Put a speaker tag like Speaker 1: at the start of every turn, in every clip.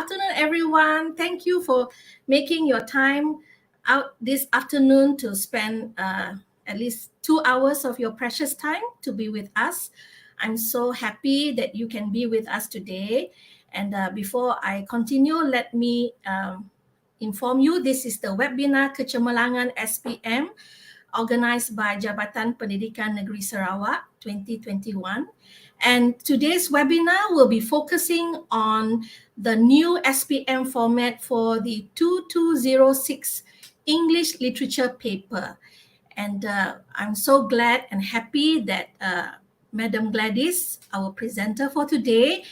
Speaker 1: afternoon, everyone. Thank you for making your time out this afternoon to spend at least 2 hours of your precious time to be with us. I'm so happy that you can be with us today. And before I continue, let me inform you, this is the webinar Kecemerlangan SPM organized by Jabatan Pendidikan Negeri Sarawak 2021. And today's webinar will be focusing on the new SPM format for the 2206 English literature paper. And I'm so glad and happy that Madam Gladys, our presenter for today,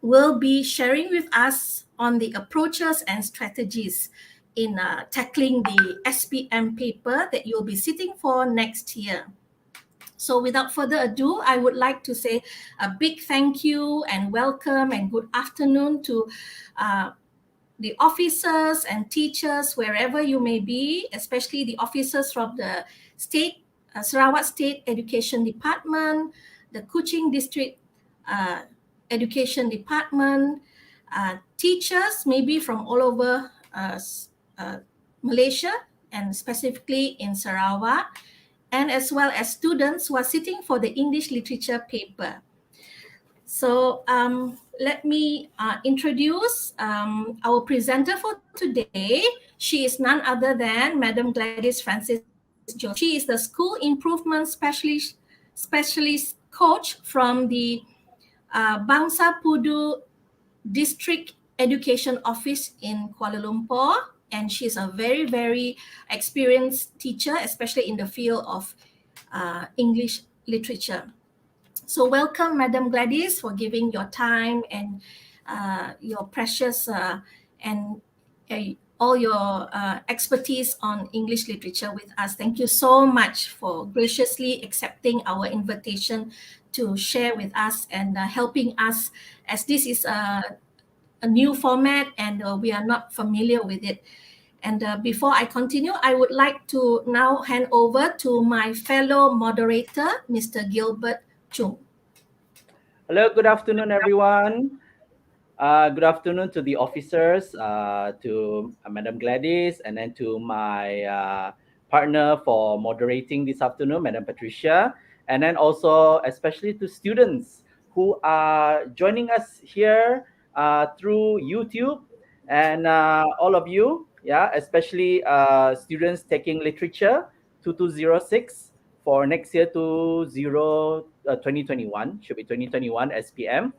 Speaker 1: will be sharing with us on the approaches and strategies in tackling the SPM paper that you'll be sitting for next year. So without further ado, I would like to say a big thank you and welcome and good afternoon to the officers and teachers wherever you may be, especially the officers from the state, Sarawak State Education Department, the Kuching District Education Department, teachers maybe from all over Malaysia and specifically in Sarawak, and as well as students who are sitting for the English literature paper. So let me introduce our presenter for today. She is none other than Madam Gladys Francis Jones. She is the school improvement specialist coach from the Bangsa Pudu District Education Office in Kuala Lumpur, and she's a very, very experienced teacher, especially in the field of English literature. So welcome, Madam Gladys, for giving your time and your precious and all your expertise on English literature with us. Thank you so much for graciously accepting our invitation to share with us and helping us, as this is a new format and we are not familiar with it. And before I continue, I would like to now hand over to my fellow moderator, Mr. Gilbert Chung.
Speaker 2: Hello, good afternoon, everyone. Good afternoon to the officers, to Madam Gladys, and then to my partner for moderating this afternoon, Madam Patricia, and then also especially to students who are joining us here through YouTube, and all of you, especially students taking literature 2206 for next year 2021, should be 2021 SPM.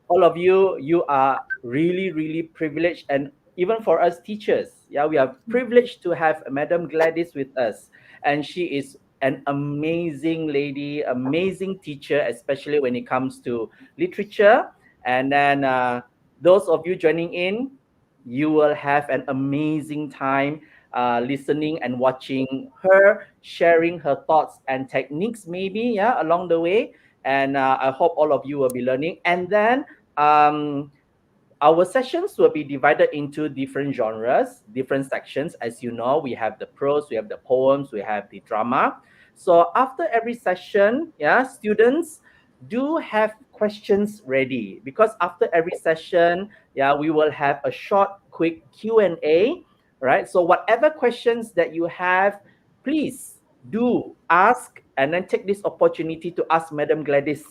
Speaker 2: All of you, you are really, really privileged, and even for us teachers, we are privileged to have Madam Gladys with us, and she is an amazing lady, amazing teacher, especially when it comes to literature. And then those of you joining in, you will have an amazing time listening and watching her sharing her thoughts and techniques maybe along the way. And I hope all of you will be learning. And then our sessions will be divided into different genres, different sections. As you know, we have the prose, we have the poems, we have the drama. So after every session, students do have questions ready, because after every session, we will have a short, quick Q&A, right? So whatever questions that you have, please do ask, and then take this opportunity to ask Madam Gladys.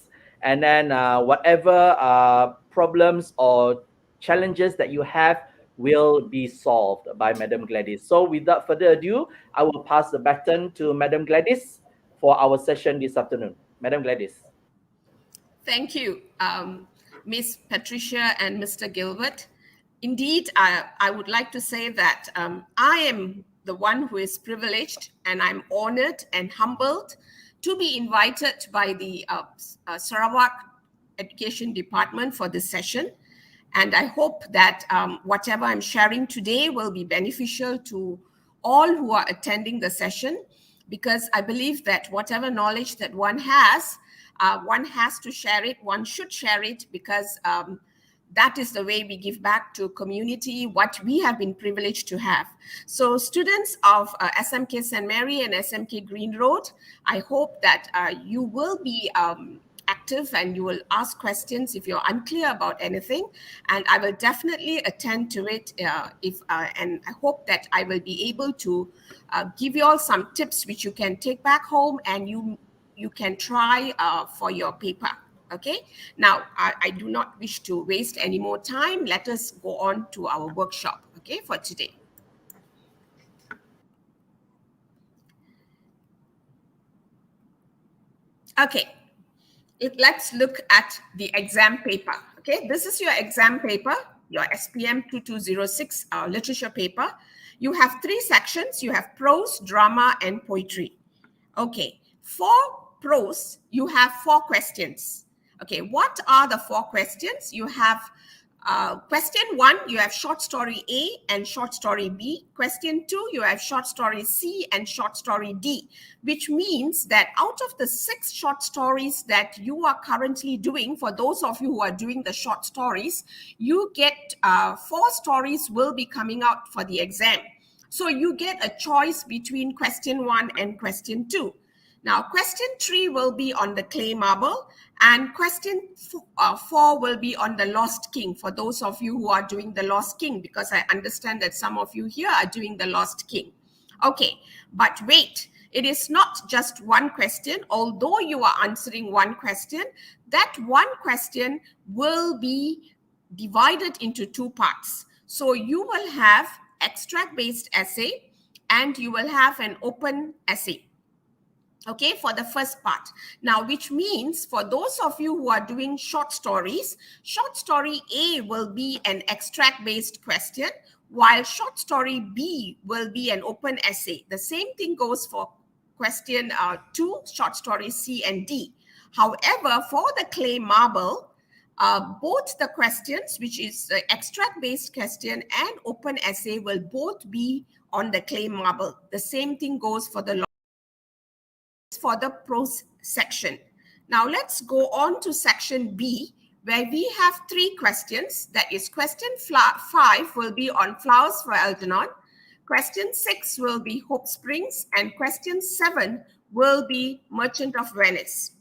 Speaker 2: And then whatever problems or challenges that you have will be solved by Madam Gladys. So without further ado, I will pass the baton to Madam Gladys for our session this afternoon. Madam Gladys.
Speaker 3: Thank you, Miss Patricia and Mr. Gilbert. Indeed, I would like to say that I am the one who is privileged, and I'm honored and humbled to be invited by the Sarawak Education Department for this session. And I hope that whatever I'm sharing today will be beneficial to all who are attending the session, because I believe that whatever knowledge that one has to share it, one should share it, because that is the way we give back to community what we have been privileged to have. So students of SMK St. Mary and SMK Green Road, I hope that you will be active and you will ask questions if you're unclear about anything, and I will definitely attend to it and I hope that I will be able to give you all some tips which you can take back home and you can try for your paper. Okay, now I do not wish to waste any more time. Let us go on to our workshop, okay, for today. Okay, let's look at the exam paper. Okay, this is your exam paper, your SPM 2206 literature paper. You have 3 sections. You have prose, drama, and poetry. Okay, for prose, you have 4 questions. Okay, what are the 4 questions? You have question 1, you have short story A and short story B. Question 2, you have short story C and short story D, which means that out of the 6 short stories that you are currently doing, for those of you who are doing the short stories, you get 4 stories will be coming out for the exam. So you get a choice between question 1 and question 2. Now, question 3 will be on the clay marble, and question 4 will be on the Lost King, for those of you who are doing the Lost King, because I understand that some of you here are doing the Lost King. Okay, but wait, it is not just one question. Although you are answering one question, that one question will be divided into 2 parts. So you will have extract-based essay and you will have an open essay. Okay, for the first part. Now, which means for those of you who are doing short stories, short story A will be an extract-based question, while short story B will be an open essay. The same thing goes for question 2, short story C and D. However, for the clay marble, both the questions, which is the extract-based question and open essay, will both be on the clay marble. The same thing goes for the prose section. Now let's go on to section B, where we have 3 questions. That is, question 5 will be on Flowers for Algernon, question 6 will be Hope Springs, and question 7 will be Merchant of Venice.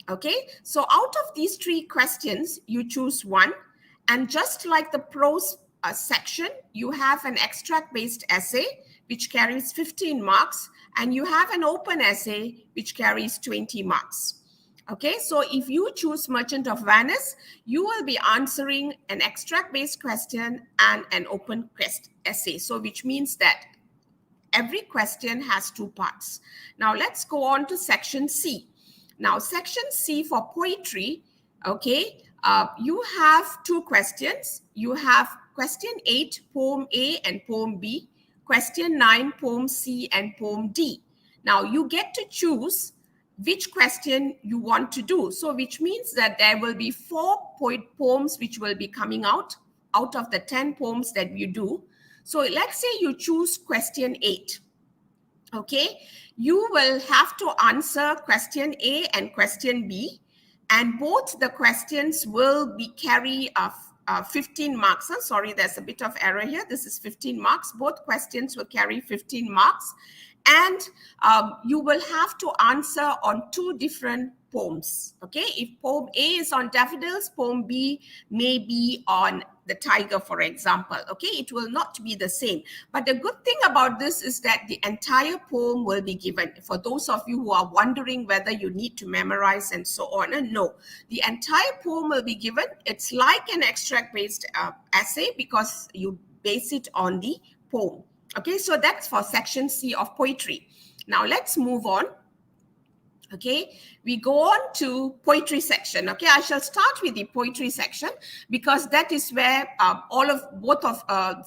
Speaker 3: Okay, so out of these 3 questions, you choose one, and just like the prose section, you have an extract-based essay which carries 15 marks, and you have an open essay which carries 20 marks. Okay, so if you choose Merchant of Venice, you will be answering an extract-based question and an open essay. So which means that every question has 2 parts. Now let's go on to section C. Now section C for poetry, okay, you have 2 questions. You have question 8, poem A and poem B. Question 9, poem C and poem D. Now you get to choose which question you want to do. So which means that there will be 4 poems which will be coming out of the 10 poems that you do. So let's say you choose question 8. Okay, you will have to answer question A and question B, and both the questions will be carry 15 marks. Sorry, there's a bit of error here. This is 15 marks. Both questions will carry 15 marks. And you will have to answer on 2 different poems. Okay, if poem A is on Daffodils, poem B may be on the tiger, for example. Okay, it will not be the same. But the good thing about this is that the entire poem will be given. For those of you who are wondering whether you need to memorize and so on, and no, the entire poem will be given. It's like an extract-based essay because you base it on the poem. Okay, so that's for section C of poetry. Now let's move on. Okay, we go on to poetry section. Okay, I shall start with the poetry section because that is where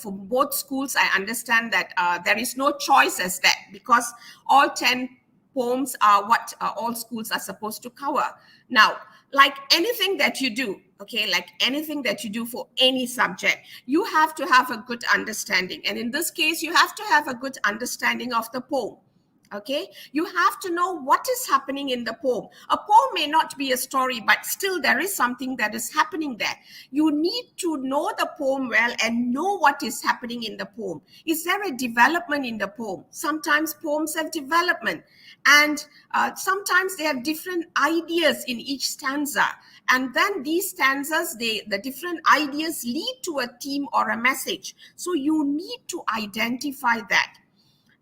Speaker 3: for both schools, I understand that there is no choice as that, because all 10 poems are what all schools are supposed to cover. Now, like anything that you do, okay, like anything that you do for any subject, you have to have a good understanding. And in this case, you have to have a good understanding of the poem. Okay, you have to know what is happening in the poem. A poem may not be a story, but still there is something that is happening there. You need to know the poem well and know what is happening in the poem. Is there a development in the poem? Sometimes poems have development, and sometimes they have different ideas in each stanza. And then these stanzas, the different ideas lead to a theme or a message. So you need to identify that.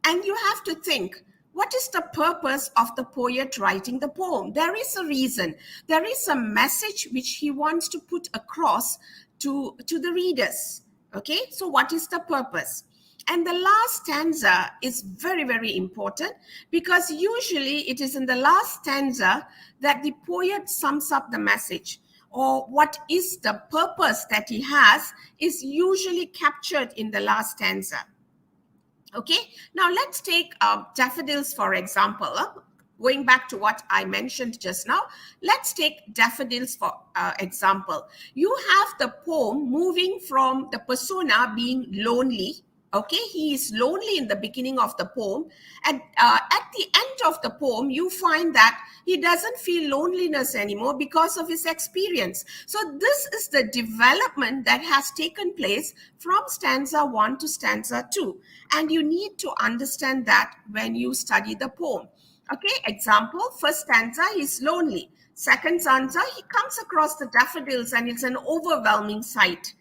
Speaker 3: And you have to think, what is the purpose of the poet writing the poem? There is a reason. There is a message which he wants to put across to the readers. Okay, so what is the purpose? And the last stanza is very, very important, because usually it is in the last stanza that the poet sums up the message, or what is the purpose that he has is usually captured in the last stanza. Okay, now let's take Daffodils, for example. Going back to what I mentioned just now, let's take Daffodils for example. You have the poem moving from the persona being lonely. Okay, he is lonely in the beginning of the poem. And at the end of the poem, you find that he doesn't feel loneliness anymore because of his experience. So this is the development that has taken place from stanza 1 to stanza 2. And you need to understand that when you study the poem. Okay, example, first stanza, he's lonely. Second stanza, he comes across the daffodils and it's an overwhelming sight.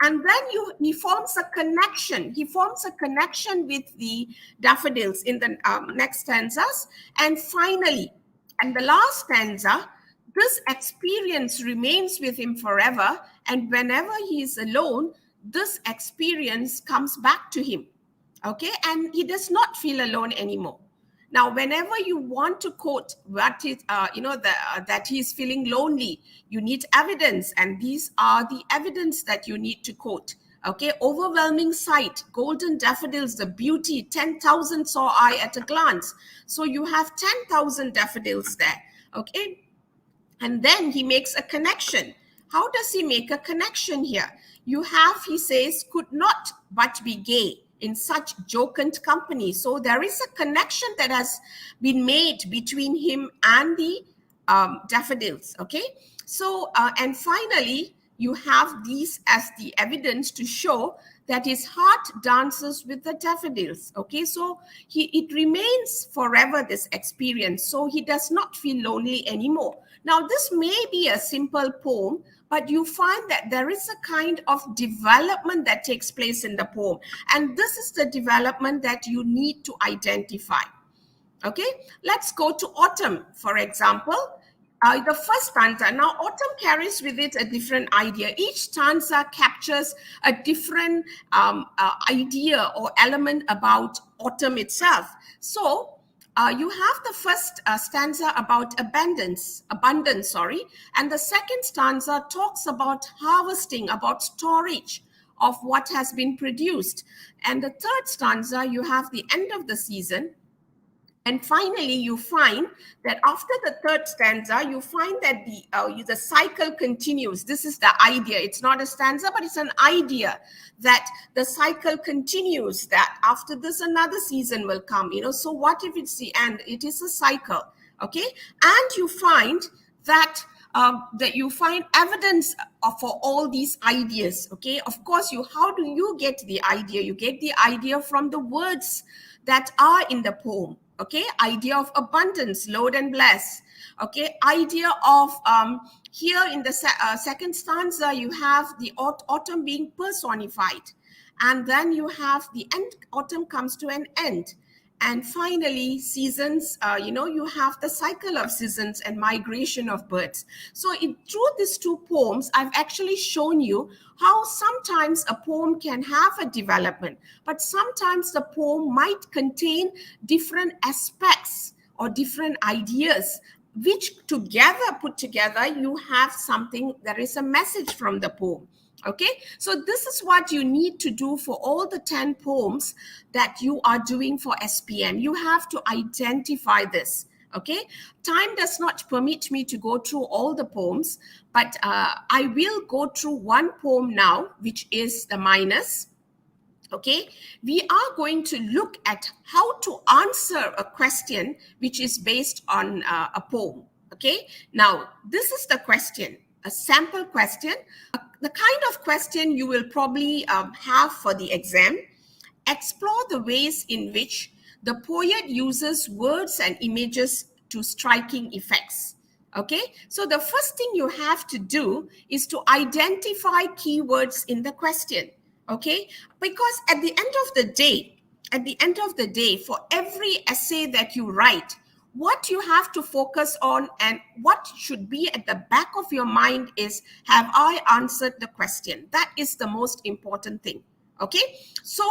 Speaker 3: And then he forms a connection. He forms a connection with the daffodils in the next stanzas. And finally, and the last stanza, this experience remains with him forever. And whenever he is alone, this experience comes back to him. Okay, and he does not feel alone anymore. Now, whenever you want to quote what is, that he is feeling lonely, you need evidence, and these are the evidence that you need to quote. Okay, overwhelming sight, golden daffodils, the beauty, 10,000 saw I at a glance. So you have 10,000 daffodils there. Okay, and then he makes a connection. How does he make a connection here? You have, he says, could not but be gay in such jocund company. So there is a connection that has been made between him and the daffodils. Okay, so and finally you have these as the evidence to show that his heart dances with the daffodils. Okay, so it remains forever, this experience, so he does not feel lonely anymore. Now this may be a simple poem, but you find that there is a kind of development that takes place in the poem. And this is the development that you need to identify. Okay, let's go to autumn, for example. The first stanza. Now, autumn carries with it a different idea. Each stanza captures a different idea or element about autumn itself. So, you have the first stanza about abundance, and the second stanza talks about harvesting, about storage of what has been produced. And the third stanza, you have the end of the season. And finally, you find that after the third stanza, you find that the cycle continues. This is the idea. It's not a stanza, but it's an idea that the cycle continues, that after this, another season will come. So what if it's the end? It is a cycle, okay? And you find that you find evidence for all these ideas, okay? Of course, how do you get the idea? You get the idea from the words that are in the poem. Okay, idea of abundance, load and bless. Okay, idea of here in the second stanza, you have the autumn being personified, and then you have the end. Autumn comes to an end, and finally seasons. You have the cycle of seasons and migration of birds. So through these two poems, I've actually shown you how sometimes a poem can have a development, but sometimes the poem might contain different aspects or different ideas, which put together, you have something, there is a message from the poem. Okay, so this is what you need to do for all the 10 poems that you are doing for SPM. You have to identify this. Okay, time does not permit me to go through all the poems, but I will go through one poem now, which is the Minus. Okay, we are going to look at how to answer a question which is based on a poem. Okay, now this is the question, a sample question, the kind of question you will probably have for the exam. Explore the ways in which the poet uses words and images to striking effects. Okay, so the first thing you have to do is to identify keywords in the question. Okay, because at the end of the day, for every essay that you write, what you have to focus on and what should be at the back of your mind is, have I answered the question? That is the most important thing. Okay, so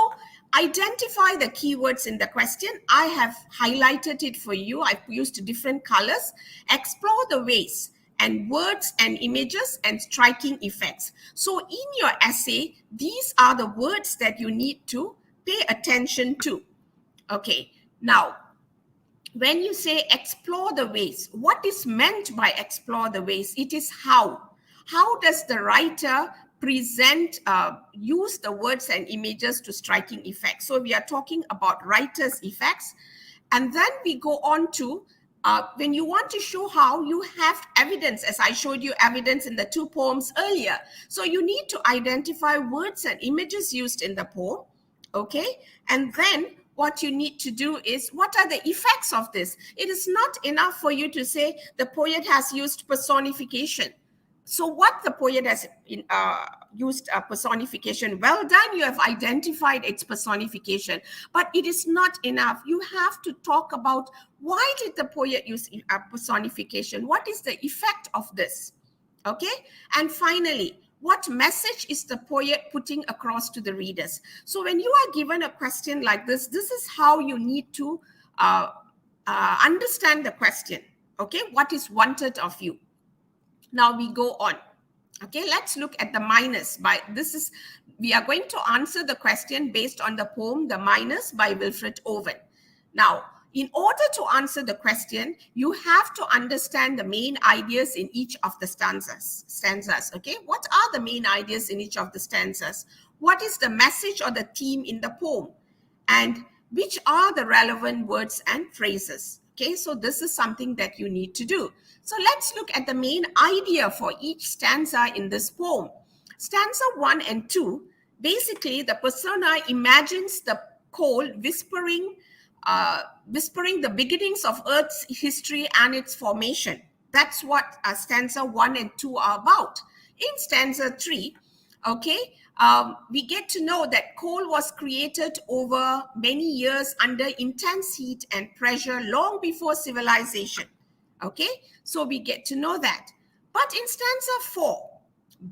Speaker 3: identify the keywords in the question. I have highlighted it for you. I've used different colors. Explore the ways and words and images and striking effects. So in your essay, these are the words that you need to pay attention to. Okay, now, when you say explore the ways, what is meant by explore the ways? It is how. How does the writer present, use the words and images to striking effects? So we are talking about writer's effects. And then we go on to, when you want to show how, you have evidence, as I showed you evidence in the two poems earlier. So you need to identify words and images used in the poem. Okay, and then what you need to do is, what are the effects of this? It is not enough for you to say the poet has used personification. So what the poet has used personification, well done, you have identified its personification, but it is not enough. You have to talk about, why did the poet use personification? What is the effect of this? Okay, and finally, what message is the poet putting across to the readers? So when you are given a question like this is how you need to understand the question. Okay, what is wanted of you? Now we go on. Okay, let's look at the minus. We are going to answer the question based on the poem The Minus by Wilfred Owen. Now, in order to answer the question, you have to understand the main ideas in each of the stanzas. Okay, what are the main ideas in each of the stanzas? What is the message or the theme in the poem? And which are the relevant words and phrases? Okay, so this is something that you need to do. So let's look at the main idea for each stanza in this poem. Stanza 1 and 2, basically the persona imagines the coal whispering the beginnings of Earth's history and its formation. That's what stanza 1 and 2 are about. In stanza 3, okay, we get to know that coal was created over many years under intense heat and pressure long before civilization. Okay, so we get to know that. But in stanza 4,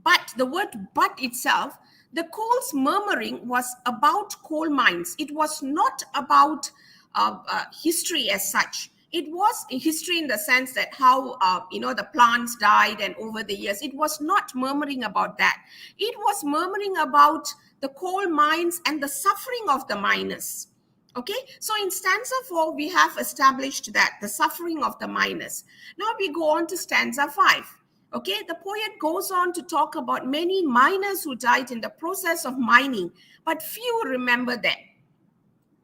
Speaker 3: but the word but itself, the coal's murmuring was about coal mines. It was not about history as such. It was a history in the sense that how, the plants died and over the years. It was not murmuring about that. It was murmuring about the coal mines and the suffering of the miners. Okay, so in stanza 4, we have established that, the suffering of the miners. Now we go on to stanza 5. Okay, the poet goes on to talk about many miners who died in the process of mining, but few remember them.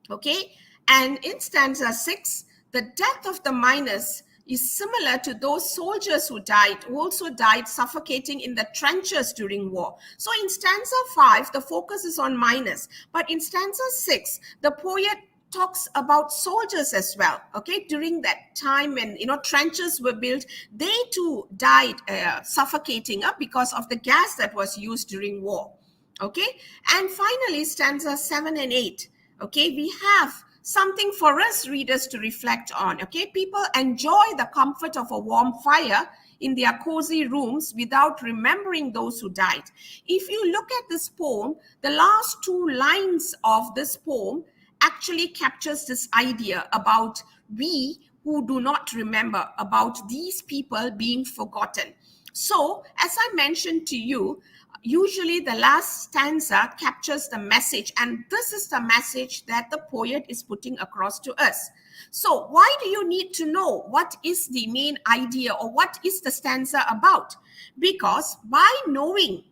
Speaker 3: Okay, and in stanza 6, the death of the miners is similar to those soldiers who also died suffocating in the trenches during war. So in stanza 5, the focus is on miners, but in stanza 6, the poet talks about soldiers as well. Okay, during that time when trenches were built, they too died suffocating because of the gas that was used during war. Okay, and finally stanza 7 and 8. Okay, we have something for us readers to reflect on. Okay, people enjoy the comfort of a warm fire in their cozy rooms without remembering those who died. If you look at this poem, the last 2 lines of this poem actually captures this idea about we who do not remember, about these people being forgotten. So, as I mentioned to you, usually the last stanza captures the message, and this is the message that the poet is putting across to us. So why do you need to know what is the main idea or what is the stanza about? Because by knowing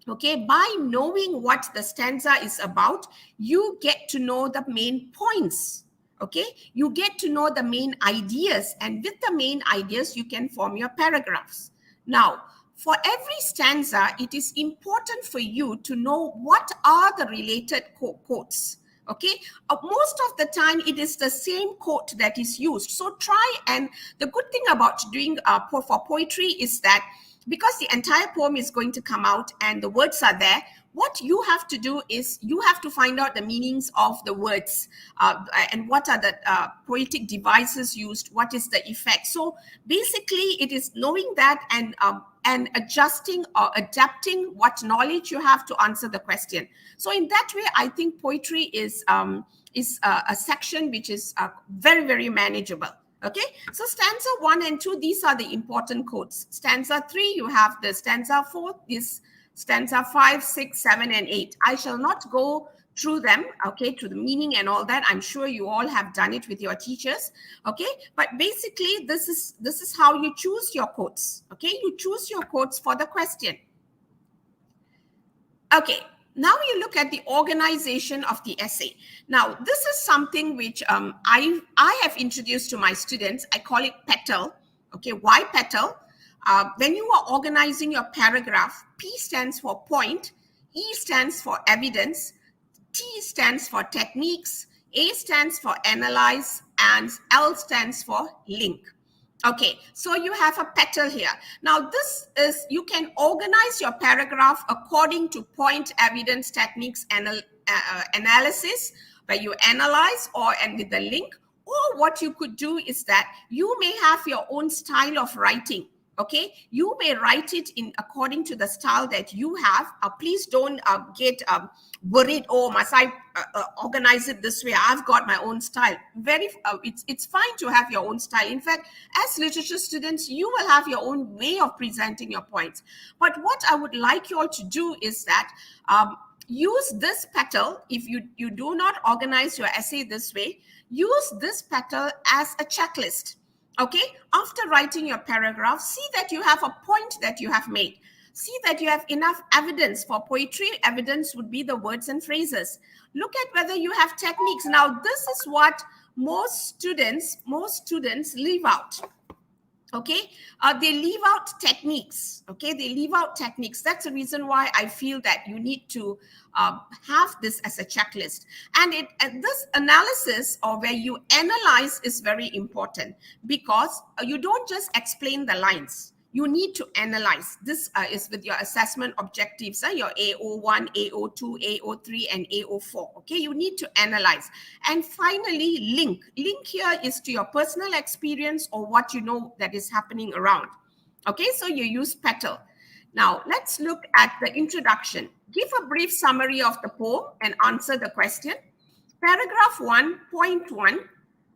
Speaker 3: Okay, by knowing what the stanza is about, you get to know the main points. Okay, you get to know the main ideas, and with the main ideas, you can form your paragraphs. Now, for every stanza, it is important for you to know what are the related quotes. Okay, most of the time it is the same quote that is used. So try, and the good thing about doing for poetry is that because the entire poem is going to come out and the words are there, what you have to do is you have to find out the meanings of the words and what are the poetic devices used, what is the effect. So basically it is knowing that and adjusting or adapting what knowledge you have to answer the question. So in that way, I think poetry is a section which is very, very manageable. Okay, so stanza 1 and 2, these are the important quotes. Stanza 3, you have the stanza 4, this stanza 5, 6, 7, and 8. I shall not go through them, okay, to the meaning and all that. I'm sure you all have done it with your teachers, okay? But basically, this is how you choose your quotes, okay? You choose your quotes for the question. Okay, now you look at the organization of the essay. Now, this is something which I have introduced to my students. I call it petal. Okay, why petal? When you are organizing your paragraph, P stands for point, E stands for evidence, T stands for techniques, A stands for analyze, and L stands for link. Okay, so you have a petal here. Now this is, you can organize your paragraph according to point, evidence, techniques, analysis, where you analyze and with the link. Or what you could do is that you may have your own style of writing. Okay, you may write it in according to the style that you have. Please don't get worried. Oh, must I organize it this way? I've got my own style. It's fine to have your own style. In fact, as literature students, you will have your own way of presenting your points. But what I would like you all to do is that use this petal. If you do not organize your essay this way, use this petal as a checklist. Okay, after writing your paragraph, see that you have a point that you have made. See that you have enough evidence. For poetry, evidence would be the words and phrases. Look at whether you have techniques. Now, this is what most students leave out. Okay, they leave out techniques. Okay, they leave out techniques. That's the reason why I feel that you need to have this as a checklist. And this analysis, or where you analyze, is very important, because you don't just explain the lines. You need to analyze. This is with your assessment objectives, your AO1, AO2, AO3, and AO4. Okay, you need to analyze. And finally, link. Link here is to your personal experience or what you know that is happening around. Okay, so you use petal. Now, let's look at the introduction. Give a brief summary of the poem and answer the question. Paragraph 1, point 1.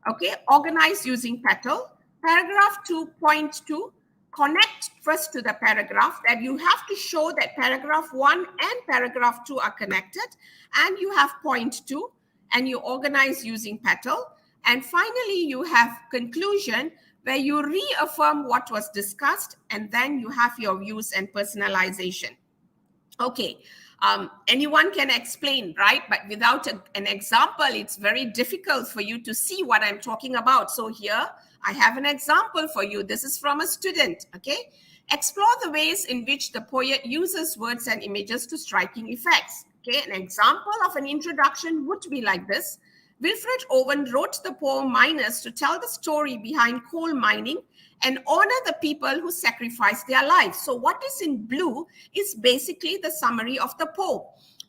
Speaker 3: Okay, organize using petal. Paragraph 2, point 2. Connect first to the paragraph, that you have to show that paragraph 1 and paragraph 2 are connected, and you have point 2, and you organize using petal. And finally, you have conclusion, where you reaffirm what was discussed, and then you have your views and personalization. Okay, anyone can explain, right? But without an example, it's very difficult for you to see what I'm talking about. So here, I have an example for you. This is from a student, okay? Explore the ways in which the poet uses words and images to striking effects. Okay, an example of an introduction would be like this. Wilfred Owen wrote the poem Miners to tell the story behind coal mining and honor the people who sacrificed their lives. So what is in blue is basically the summary of the poem.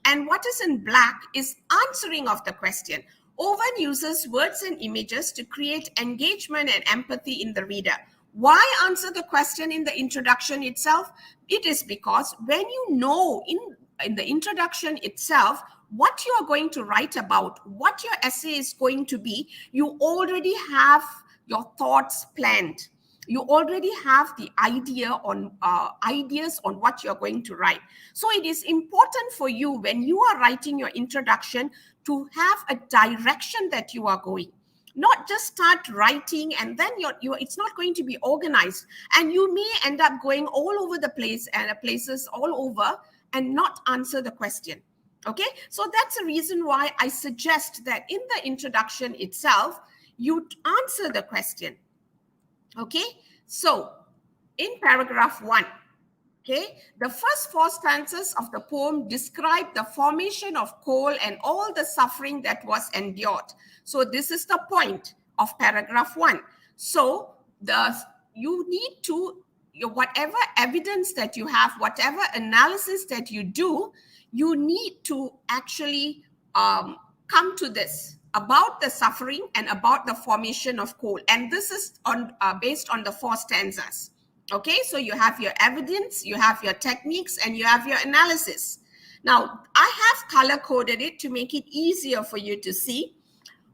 Speaker 3: And what is in black is answering of the question. Owen uses words and images to create engagement and empathy in the reader. Why answer the question in the introduction itself? It is because when you know in the introduction itself what you are going to write about, what your essay is going to be, you already have your thoughts planned. You already have the ideas on what you're going to write. So it is important for you, when you are writing your introduction, to have a direction that you are going. Not just start writing and then it's not going to be organized, and you may end up going all over the place and places all over, and not answer the question. Okay, so that's the reason why I suggest that in the introduction itself, you answer the question. Okay, so in paragraph 1, okay, the first 4 stanzas of the poem describe the formation of coal and all the suffering that was endured. So this is the point of paragraph 1. So you need to, whatever evidence that you have, whatever analysis that you do, you need to actually come to this about the suffering and about the formation of coal. And this is based on the 4 stanzas. Okay, so you have your evidence, you have your techniques, and you have your analysis. Now, I have color-coded it to make it easier for you to see.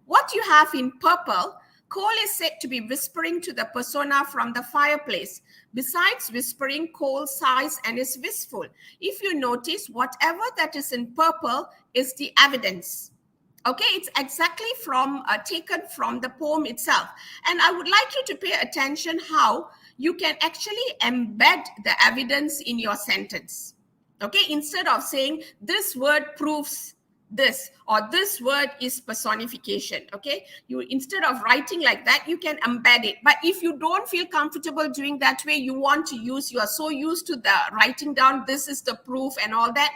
Speaker 3: What you have in purple, coal is said to be whispering to the persona from the fireplace. Besides whispering, coal sighs and is wistful. If you notice, whatever that is in purple is the evidence. Okay, it's exactly taken from the poem itself. And I would like you to pay attention how you can actually embed the evidence in your sentence. Okay, instead of saying this word proves this or this word is personification. Okay, instead of writing like that, you can embed it. But if you don't feel comfortable doing that way, you want to use, you are so used to the writing down, this is the proof and all that,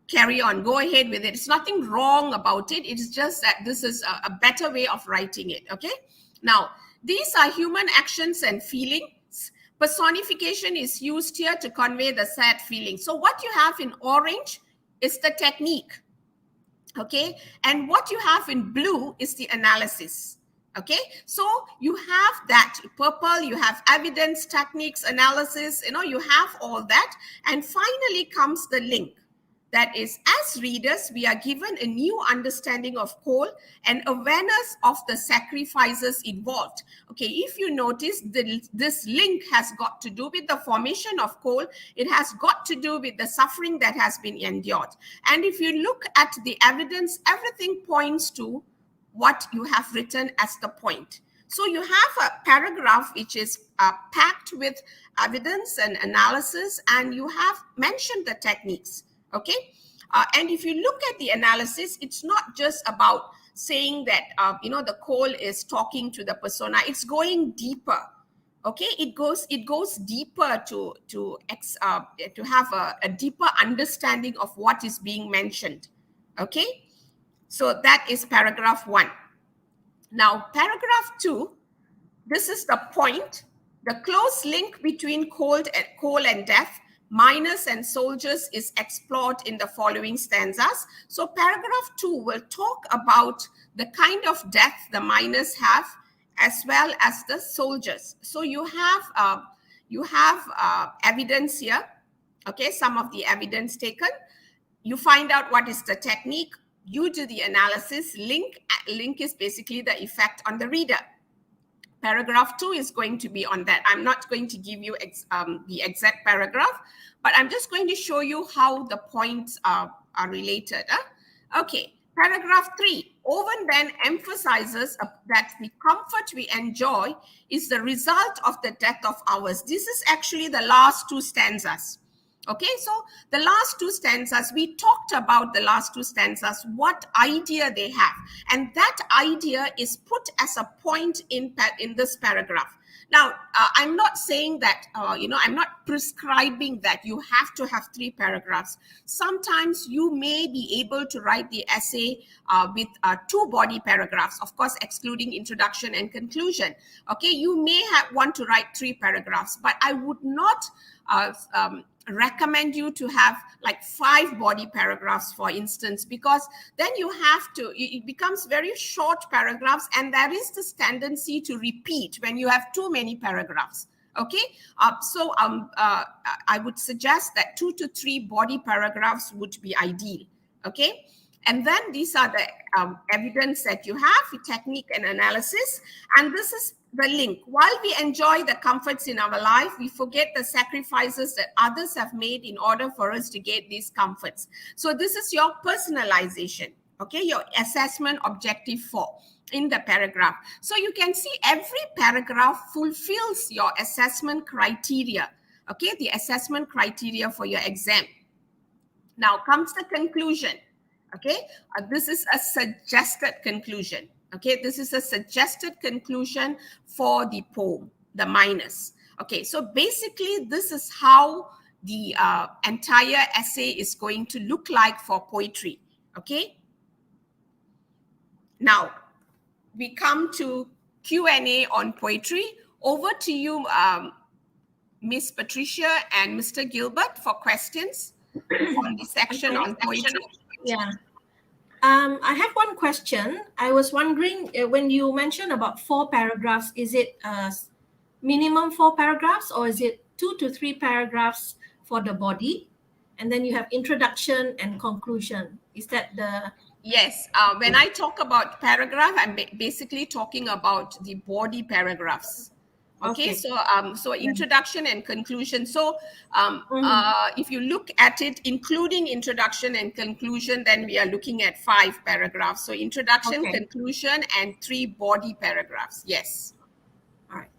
Speaker 3: carry on, go ahead with it. It's nothing wrong about it. It's just that this is a better way of writing it. Okay, now these are human actions and feelings. Personification is used here to convey the sad feeling. So what you have in orange is the technique. Okay, and what you have in blue is the analysis. Okay, so you have that purple, you have evidence, techniques, analysis, you have all that. And finally comes the link. That is, as readers, we are given a new understanding of coal and awareness of the sacrifices involved. Okay, if you notice, this link has got to do with the formation of coal. It has got to do with the suffering that has been endured. And if you look at the evidence, everything points to what you have written as the point. So you have a paragraph which is packed with evidence and analysis, and you have mentioned the techniques. Okay, and if you look at the analysis, it's not just about saying that the coal is talking to the persona. It's going deeper. Okay, it goes deeper to have a deeper understanding of what is being mentioned. Okay, so that is paragraph 1. Now, paragraph 2. This is the point. The close link between coal and death, miners and soldiers, is explored in the following stanzas. So paragraph 2 will talk about the kind of death the miners have as well as the soldiers. So you have evidence here. Okay, some of the evidence taken. You find out what is the technique. You do the analysis. Link is basically the effect on the reader. Paragraph 2 is going to be on that. I'm not going to give you the exact paragraph, but I'm just going to show you how the points are related. Okay, paragraph 3. Owen then emphasizes that the comfort we enjoy is the result of the death of ours. This is actually the last 2 stanzas. Okay, so the last 2 stanzas, we talked about the last 2 stanzas, what idea they have. And that idea is put as a point in this paragraph. Now, I'm not saying that, I'm not prescribing that you have to have 3 paragraphs. Sometimes you may be able to write the essay with 2 body paragraphs, of course, excluding introduction and conclusion. Okay, you may want to write 3 paragraphs, but I would not recommend you to have like 5 body paragraphs, for instance, because then it becomes very short paragraphs, and there is this tendency to repeat when you have too many paragraphs. Okay, so I would suggest that 2 to 3 body paragraphs would be ideal. Okay, and then these are the evidence that you have, technique and analysis, and this is the link. While we enjoy the comforts in our life, we forget the sacrifices that others have made in order for us to get these comforts. So this is your personalization, okay, your assessment objective 4 in the paragraph. So you can see every paragraph fulfills your assessment criteria, okay, the assessment criteria for your exam. Now comes the conclusion. Okay, this is a suggested conclusion. Okay, this is a suggested conclusion for the poem, the minus. Okay, so basically this is how the entire essay is going to look like for poetry. Okay, now we come to Q&A on poetry. Over to you, Miss Patricia and Mr. Gilbert, for questions on the section on poetry.
Speaker 1: Yeah. I have one question. I was wondering, when you mentioned about 4 paragraphs, is it minimum 4 paragraphs, or is it 2 to 3 paragraphs for the body? And then you have introduction and conclusion. Is that the...
Speaker 3: Yes. When I talk about paragraph, I'm basically talking about the body paragraphs. Okay, so introduction and conclusion. So if you look at it, including introduction and conclusion, then we are looking at 5 paragraphs. So introduction, conclusion, and 3 body paragraphs. Yes.
Speaker 1: All right.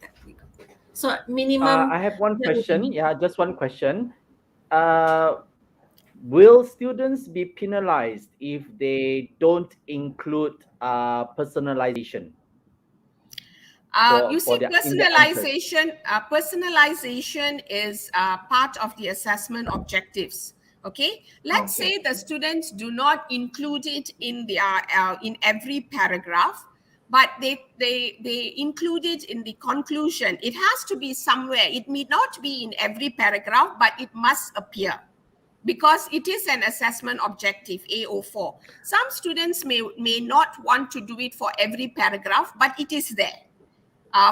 Speaker 1: So minimum.
Speaker 2: I have one question. Yeah, just one question. Will students be penalized if they don't include personalization?
Speaker 3: You see, personalization is part of the assessment objectives. Okay, let's say the students do not include it in their in every paragraph, but they include it in the conclusion. It has to be somewhere. It may not be in every paragraph, but it must appear, because it is an assessment objective, AO4. Some students may not want to do it for every paragraph, but it is there.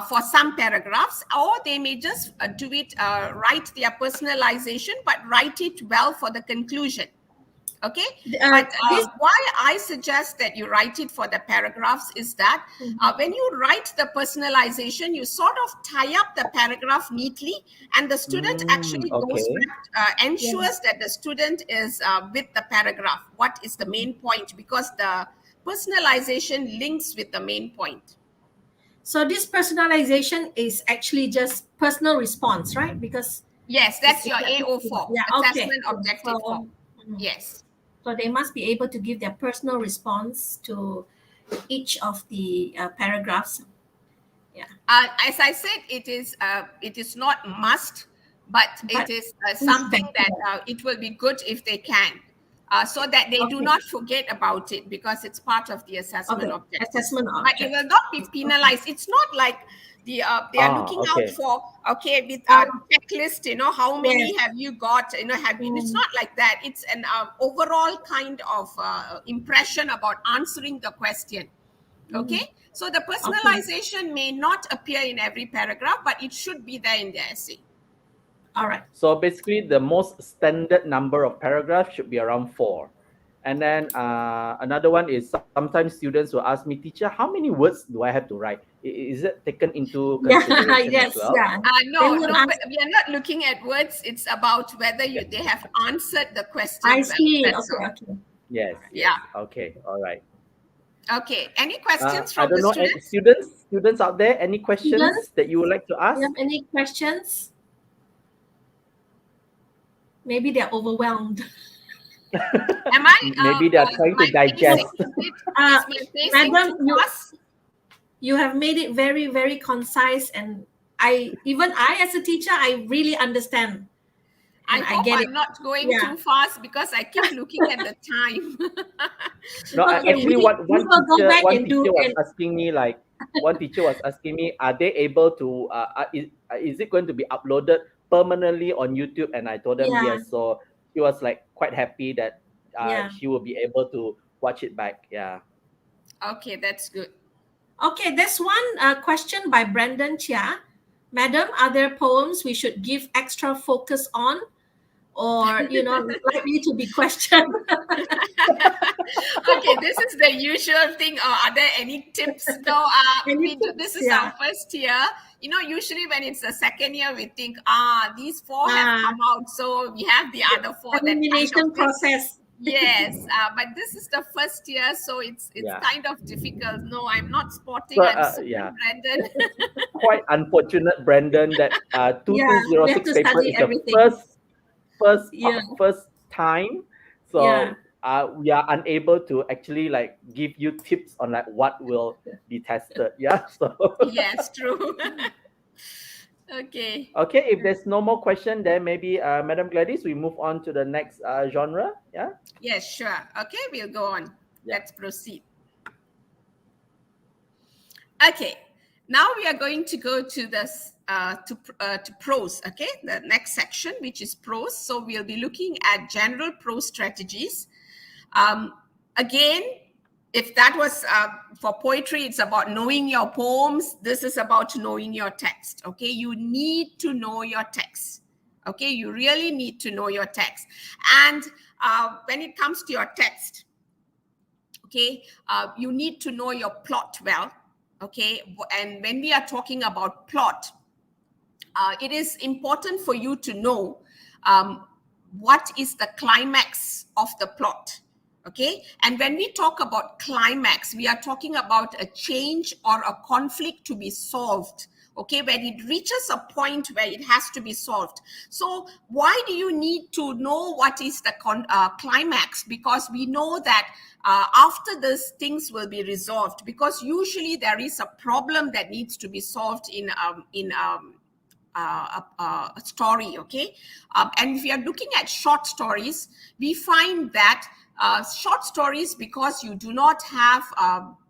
Speaker 3: For some paragraphs, or they may just do it, write their personalization, but write it well for the conclusion. Okay, but why I suggest that you write it for the paragraphs is that when you write the personalization, you sort of tie up the paragraph neatly, and the student actually goes back, ensures that the student is with the paragraph. What is the main point? Because the personalization links with the main point.
Speaker 1: So this personalization is actually just personal response, right? Because
Speaker 3: yes, that's your AO4, assessment objective 4. Yes.
Speaker 1: So they must be able to give their personal response to each of the paragraphs. Yeah.
Speaker 3: As I said, it is not must, but it is something that it will be good if they can. So that they do not forget about it, because it's part of the assessment objective. But it will not be penalized. It's not like they are looking out for with a checklist. How many have you got? It's not like that. It's an overall kind of impression about answering the question. Okay, so the personalization may not appear in every paragraph, but it should be there in the essay.
Speaker 1: All right.
Speaker 2: So basically, the most standard number of paragraphs should be around 4. And then another one is sometimes students will ask me, teacher, how many words do I have to write? Is it taken into consideration as well?
Speaker 3: No, but we are not looking at words. It's about whether they have answered the question.
Speaker 1: I see. Okay.
Speaker 2: Yes.
Speaker 3: Yeah.
Speaker 2: Okay. All right.
Speaker 3: Okay. Any questions from the students?
Speaker 2: Students out there, any questions that you would like to ask?
Speaker 1: You have any questions? Maybe they're overwhelmed.
Speaker 3: Am I?
Speaker 2: Maybe they're trying to digest.
Speaker 1: Madam, you have made it very, very concise, and I as a teacher, I really understand.
Speaker 3: I hope I'm not going too fast, because I keep looking at the time.
Speaker 2: No, actually, one teacher was asking me, are they able to? Is it going to be uploaded permanently on YouTube? And I told them yes. So she was like quite happy that she will be able to watch it back. Yeah.
Speaker 3: Okay, that's good.
Speaker 1: Okay, there's one question by Brandon Chia. Madam, are there poems we should give extra focus on, or likely to be questioned?
Speaker 3: Okay, this is the usual thing. Are there any tips? No, this is our first year. Usually when it's the second year, we think, these 4 have come out, so we have the other 4.
Speaker 1: Elimination process.
Speaker 3: Yes, but this is the first year, so it's kind of difficult. No, I'm not spotting. Brandon.
Speaker 2: Quite unfortunate, Brandon, that 2206 paper is the first time So we are unable to actually like give you tips on like what will be tested. Yeah. So
Speaker 3: Yes, true. Okay.
Speaker 2: okay, if there's no more question, then maybe Madam Gladys, we move on to the next genre. Yeah.
Speaker 3: Yes, sure. Okay, we'll go on.
Speaker 2: Yeah.
Speaker 3: Let's proceed. Okay, now we are going to go to this to prose. Okay, the next section, which is prose. So we'll be looking at general prose strategies. Again, if that was for poetry, it's about knowing your poems. This is about knowing your text. Okay, you need to know your text. Okay, you really need to know your text. And when it comes to your text, okay, you need to know your plot well. Okay, and when we are talking about plot, it is important for you to know what is the climax of the plot. Okay, and when we talk about climax, we are talking about a change or a conflict to be solved. Okay, when it reaches a point where it has to be solved. So why do you need to know what is the climax? Because we know that after this, things will be resolved, because usually there is a problem that needs to be solved in a story. Okay, and if you are looking at short stories, we find that short stories, because you do not have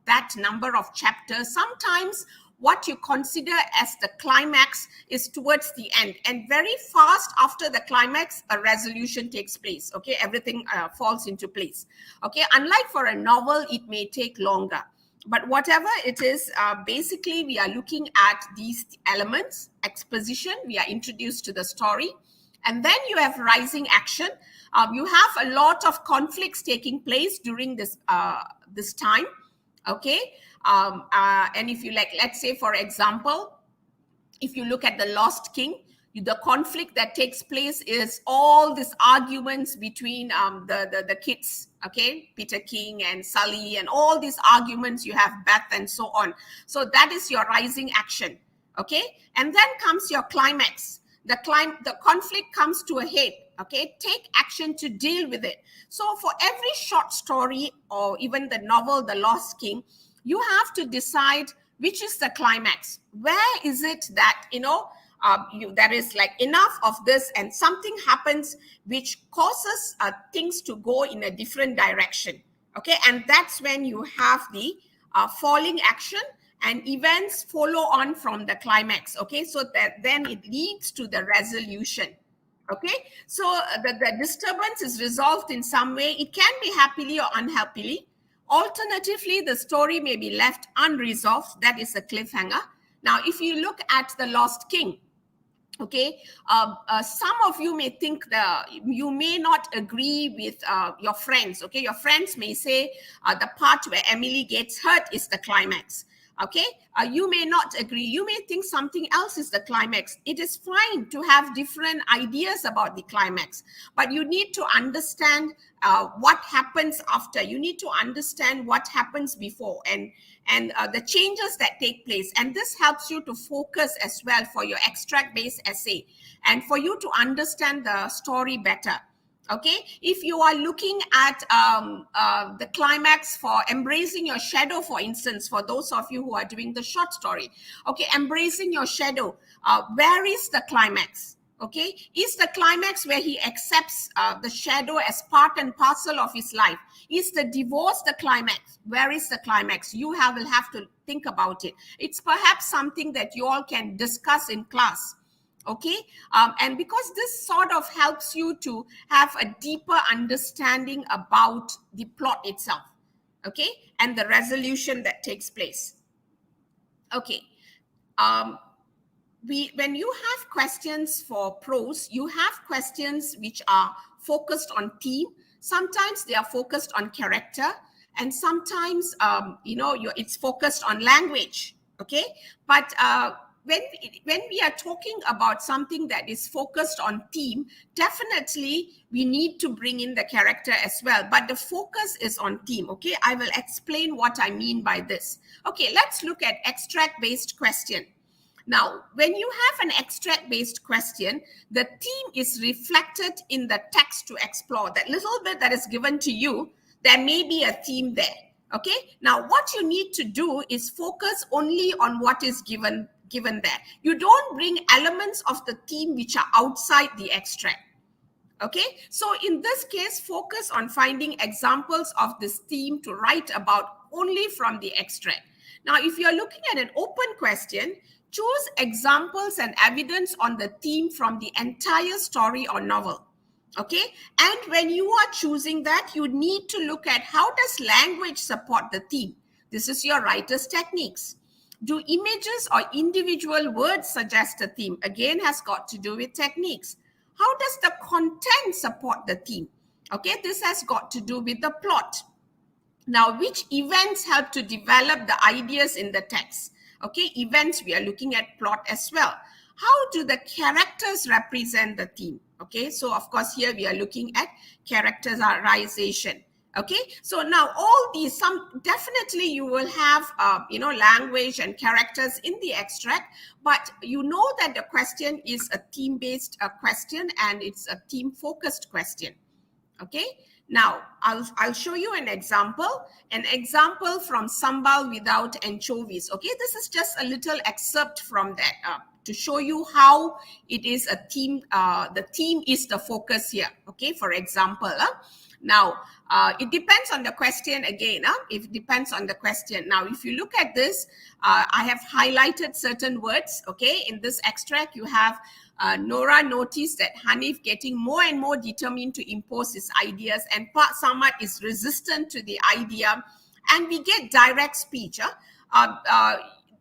Speaker 3: that number of chapters, sometimes what you consider as the climax is towards the end, and very fast after the climax, a resolution takes place. Okay, everything falls into place. Okay, unlike for a novel, it may take longer. But whatever it is, basically we are looking at these elements. Exposition, we are introduced to the story, and then you have rising action. You have a lot of conflicts taking place during this time. Okay, and if you like, let's say for example, if you look at The Lost King, the conflict that takes place is all these arguments between the kids, okay, Peter King and Sully, and all these arguments. You have Beth and so on. So that is your rising action. Okay, and then comes your climax. The conflict comes to a head. Okay, take action to deal with it. So for every short story, or even the novel The Lost King, you have to decide which is the climax. Where is it that there is like enough of this, and something happens which causes things to go in a different direction. Okay, and that's when you have the falling action, and events follow on from the climax. Okay, so that then it leads to the resolution. Okay, so the disturbance is resolved in some way. It can be happily or unhappily. Alternatively, the story may be left unresolved. That is a cliffhanger. Now, if you look at The Lost King, okay, some of you may think you may not agree with your friends. Okay, your friends may say the part where Emily gets hurt is the climax. Okay, you may not agree. You may think something else is the climax. It is fine to have different ideas about the climax, but you need to understand what happens after. You need to understand what happens before, and the changes that take place. And this helps you to focus as well for your extract-based essay, and for you to understand the story better. Okay, if you are looking at the climax for Embracing Your Shadow, for instance, for those of you who are doing the short story, okay, Embracing Your Shadow, where is the climax? Okay, is the climax where he accepts the shadow as part and parcel of his life? Is the divorce the climax? Where is the climax? You will have to think about it. It's perhaps something that you all can discuss in class. Okay, and because this sort of helps you to have a deeper understanding about the plot itself, okay, and the resolution that takes place. Okay, when you have questions for prose, you have questions which are focused on theme. Sometimes they are focused on character, and sometimes it's focused on language. Okay, but when we are talking about something that is focused on theme, definitely we need to bring in the character as well. But the focus is on theme. Okay, I will explain what I mean by this. Okay, let's look at extract-based question. Now, when you have an extract-based question, the theme is reflected in the text to explore. That little bit that is given to you, there may be a theme there. Okay. Now, what you need to do is focus only on what is given there. You don't bring elements of the theme which are outside the extract. Okay. So in this case, focus on finding examples of this theme to write about only from the extract. Now, if you're looking at an open question, choose examples and evidence on the theme from the entire story or novel. Okay. And when you are choosing that, you need to look at how does language support the theme. This is your writer's techniques. Do images or individual words suggest a theme? Again, has got to do with techniques. How does the content support the theme? Okay, this has got to do with the plot. Now, which events help to develop the ideas in the text? Okay, events, we are looking at plot as well. How do the characters represent the theme? Okay, so of course here we are looking at characterization. Okay, so now all these, definitely you will have, language and characters in the extract, but you know that the question is a theme-based question and it's a theme-focused question. Okay, now I'll show you an example from Sambal without anchovies. Okay, this is just a little excerpt from that to show you how it is a theme. The theme is the focus here. Okay, for example, now it depends on the question again. It depends on the question. Now, if you look at this, I have highlighted certain words. Okay, in this extract, you have Nora noticed that Hanif getting more and more determined to impose his ideas, and Pak Samad is resistant to the idea, and we get direct speech.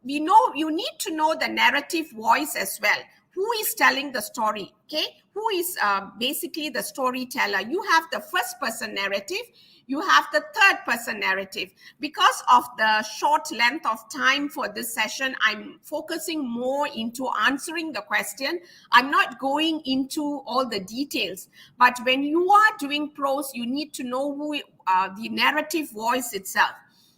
Speaker 3: We know you need to know the narrative voice as well. Who is telling the story? Okay, who is basically the storyteller? You have the first person narrative. You have the third person narrative. Because of the short length of time for this session, I'm focusing more into answering the question. I'm not going into all the details. But when you are doing prose, you need to know who the narrative voice itself.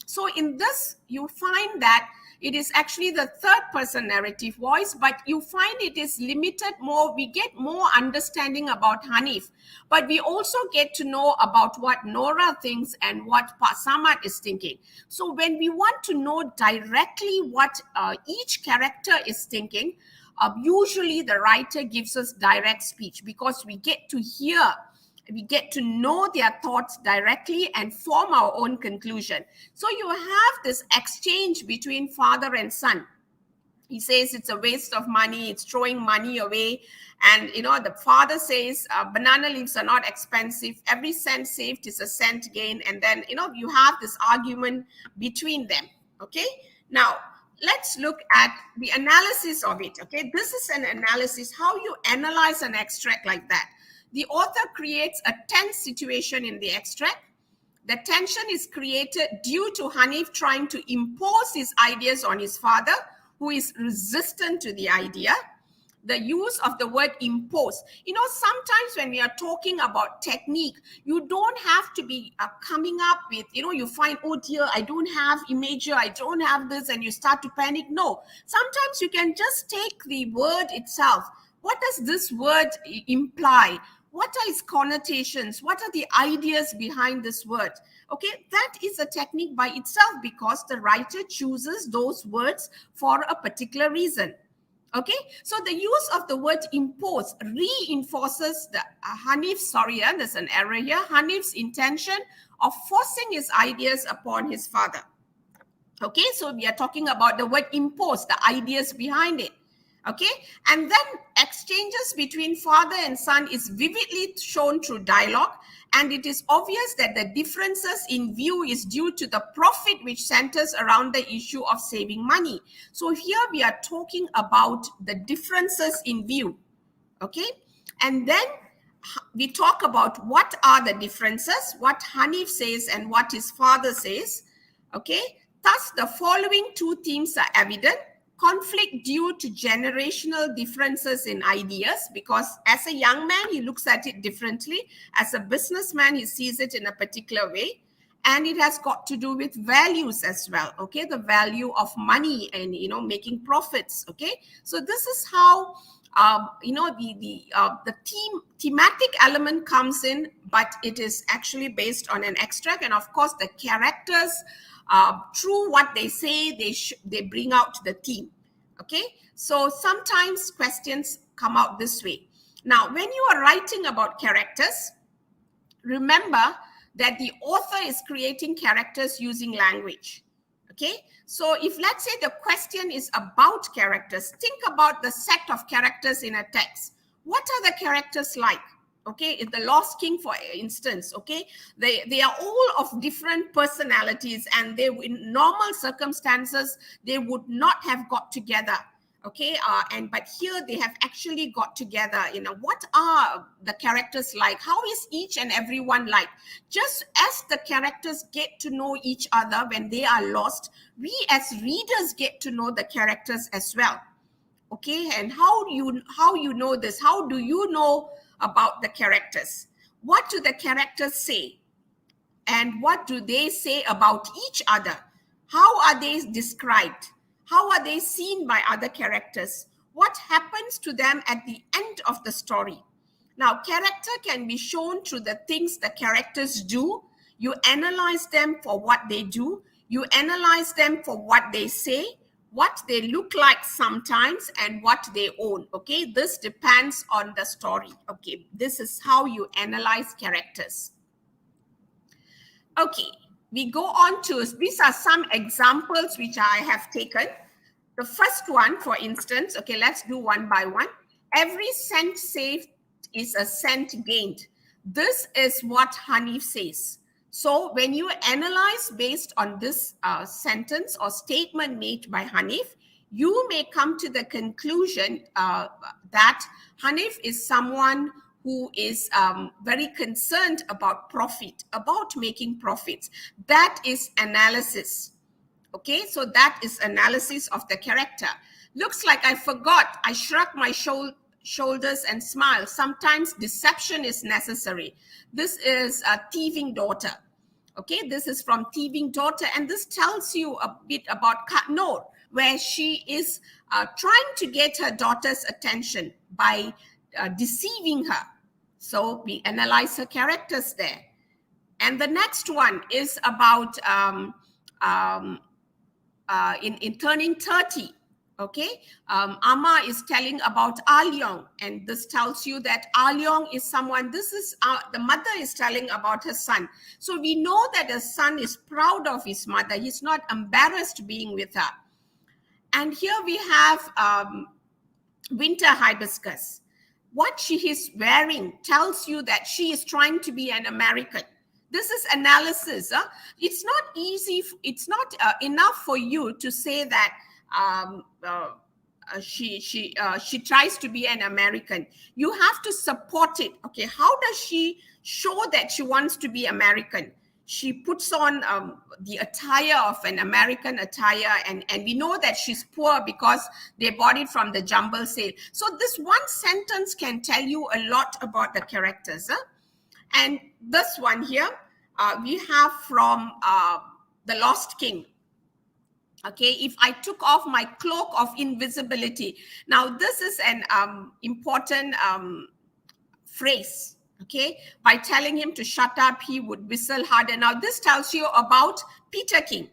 Speaker 3: So in this, you find that it is actually the third person narrative voice, but you find it is limited more. We get more understanding about Hanif, but we also get to know about what Nora thinks and what Pak Samad is thinking. So when we want to know directly what each character is thinking, usually the writer gives us direct speech because we get to hear, we get to know their thoughts directly and form our own conclusion. So you have this exchange between father and son. He says it's a waste of money, it's throwing money away. And, the father says banana leaves are not expensive. Every cent saved is a cent gain. And then, you have this argument between them. Okay. Now, let's look at the analysis of it. Okay. This is an analysis, how you analyze an extract like that. The author creates a tense situation in the extract. The tension is created due to Hanif trying to impose his ideas on his father, who is resistant to the idea. The use of the word impose. Sometimes when we are talking about technique, you don't have to be coming up with, you find, oh dear, I don't have imager, I don't have this, and you start to panic. No, sometimes you can just take the word itself. What does this word imply? What are its connotations? What are the ideas behind this word? Okay, that is a technique by itself because the writer chooses those words for a particular reason. Okay, so the use of the word impose reinforces the there's an error here, Hanif's intention of forcing his ideas upon his father. Okay, so we are talking about the word impose, the ideas behind it. Okay, and then exchanges between father and son is vividly shown through dialogue, and it is obvious that the differences in view is due to the profit which centers around the issue of saving money. So here we are talking about the differences in view. Okay, and then we talk about what are the differences, what Hanif says and what his father says. Okay, thus the following two themes are evident. Conflict due to generational differences in ideas, because as a young man, he looks at it differently. As a businessman, he sees it in a particular way. And it has got to do with values as well, okay? The value of money and, making profits, okay? So this is how, the thematic element comes in, but it is actually based on an extract. And of course, the characters, through what they say, they bring out the theme, okay? So sometimes questions come out this way. Now, when you are writing about characters, remember that the author is creating characters using language, okay? So if, let's say, the question is about characters, think about the set of characters in a text. What are the characters like? Okay, in the Lost King, for instance, okay, they are all of different personalities, and they, in normal circumstances, they would not have got together. Okay, but here they have actually got together. What are the characters like? How is each and every one like? Just as the characters get to know each other when they are lost, we as readers get to know the characters as well. Okay, and how you know this? How do you know about the characters? What do the characters say? And what do they say about each other? How are they described? How are they seen by other characters? What happens to them at the end of the story? Now, character can be shown through the things the characters do. You analyze them for what they do. You analyze them for what they say, what they look like sometimes, and what they own. Okay, this depends on the story. Okay, this is how you analyze characters. Okay, we go on to, these are some examples which I have taken. The first one, for instance, okay, let's do one by one. Every cent saved is a cent gained. This is what Hanif says. So when you analyze based on this sentence or statement made by Hanif, you may come to the conclusion that Hanif is someone who is very concerned about profit, about making profits. That is analysis. Okay, so that is analysis of the character. Looks like I forgot. I shrug my shoulders and smile. Sometimes deception is necessary. This is a thieving daughter. Okay, this is from Thieving Daughter, and this tells you a bit about Katnor, where she is trying to get her daughter's attention by deceiving her. So we analyze her characters there. And the next one is about in Turning 30. Okay, Amma is telling about Alyong, and this tells you that Alyong is someone, this is the mother is telling about her son. So we know that the son is proud of his mother. He's not embarrassed being with her. And here we have Winter Hibiscus. What she is wearing tells you that she is trying to be an American. This is analysis. It's not easy. It's not enough for you to say that she tries to be an American. You have to support it. Okay, how does she show that she wants to be American? She puts on the attire of an American attire, and we know that she's poor because they bought it from the jumble sale. So this one sentence can tell you a lot about the characters. And this one here, we have from The Lost King. Okay, if I took off my cloak of invisibility. Now, this is an important phrase. Okay, by telling him to shut up, he would whistle harder. Now, this tells you about Peter King.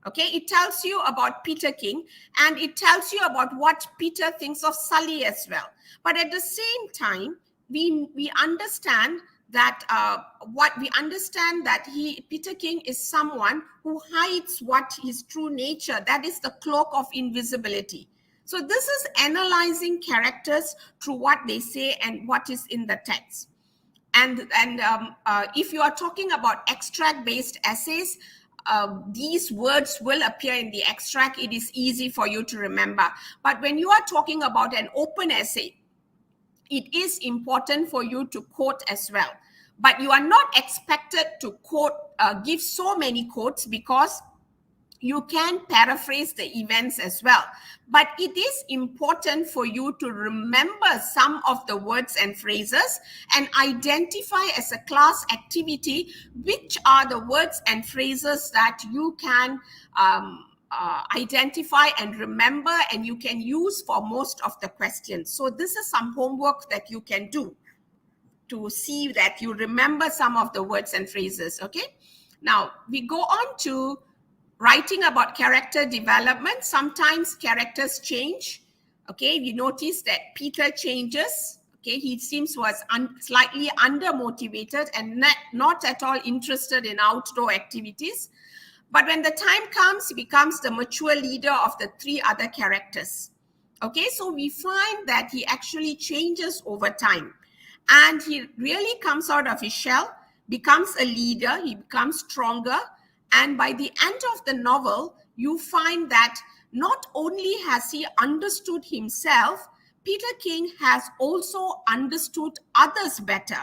Speaker 3: Okay, it tells you about Peter King, and it tells you about what Peter thinks of Sully as well. But at the same time, we understand that Peter King is someone who hides what his true nature, that is the cloak of invisibility. So this is analyzing characters through what they say and what is in the text. And if you are talking about extract-based essays, these words will appear in the extract. It is easy for you to remember. But when you are talking about an open essay, it is important for you to quote as well. But you are not expected to quote, give so many quotes, because You can paraphrase the events as well. But it is important for you to remember some of the words and phrases and identify as a class activity which are the words and phrases that you can identify and remember and you can use for most of the questions. So this is some homework that you can do to see that you remember some of the words and phrases, okay? Now, we go on to writing about character development. Sometimes characters change, okay? You notice that Peter changes, okay? He seems was slightly undermotivated and not at all interested in outdoor activities. But when the time comes, he becomes the mature leader of the three other characters. Okay, so we find that he actually changes over time. And he really comes out of his shell, becomes a leader, he becomes stronger. And by the end of the novel, you find that not only has he understood himself, Peter King has also understood others better.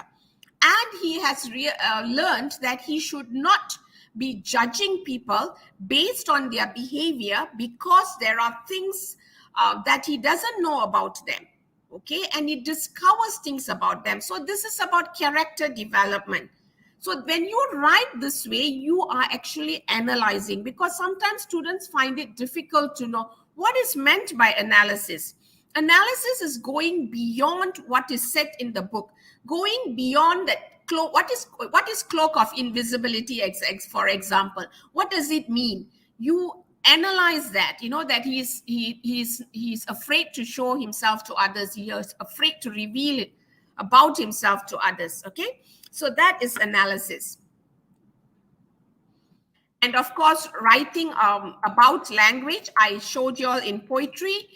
Speaker 3: And he has learned that he should not be judging people based on their behavior because there are things that he doesn't know about them. Okay, and he discovers things about them. So this is about character development. So when you write this way, you are actually analyzing, because sometimes students find it difficult to know what is meant by analysis. Analysis is going beyond what is said in the book, going beyond that. What is cloak of invisibility, for example? What does it mean? You analyze that, you know, that he's afraid to show himself to others. He is afraid to reveal it about himself to others. Okay, so that is analysis. And of course, writing about language, I showed you all in poetry.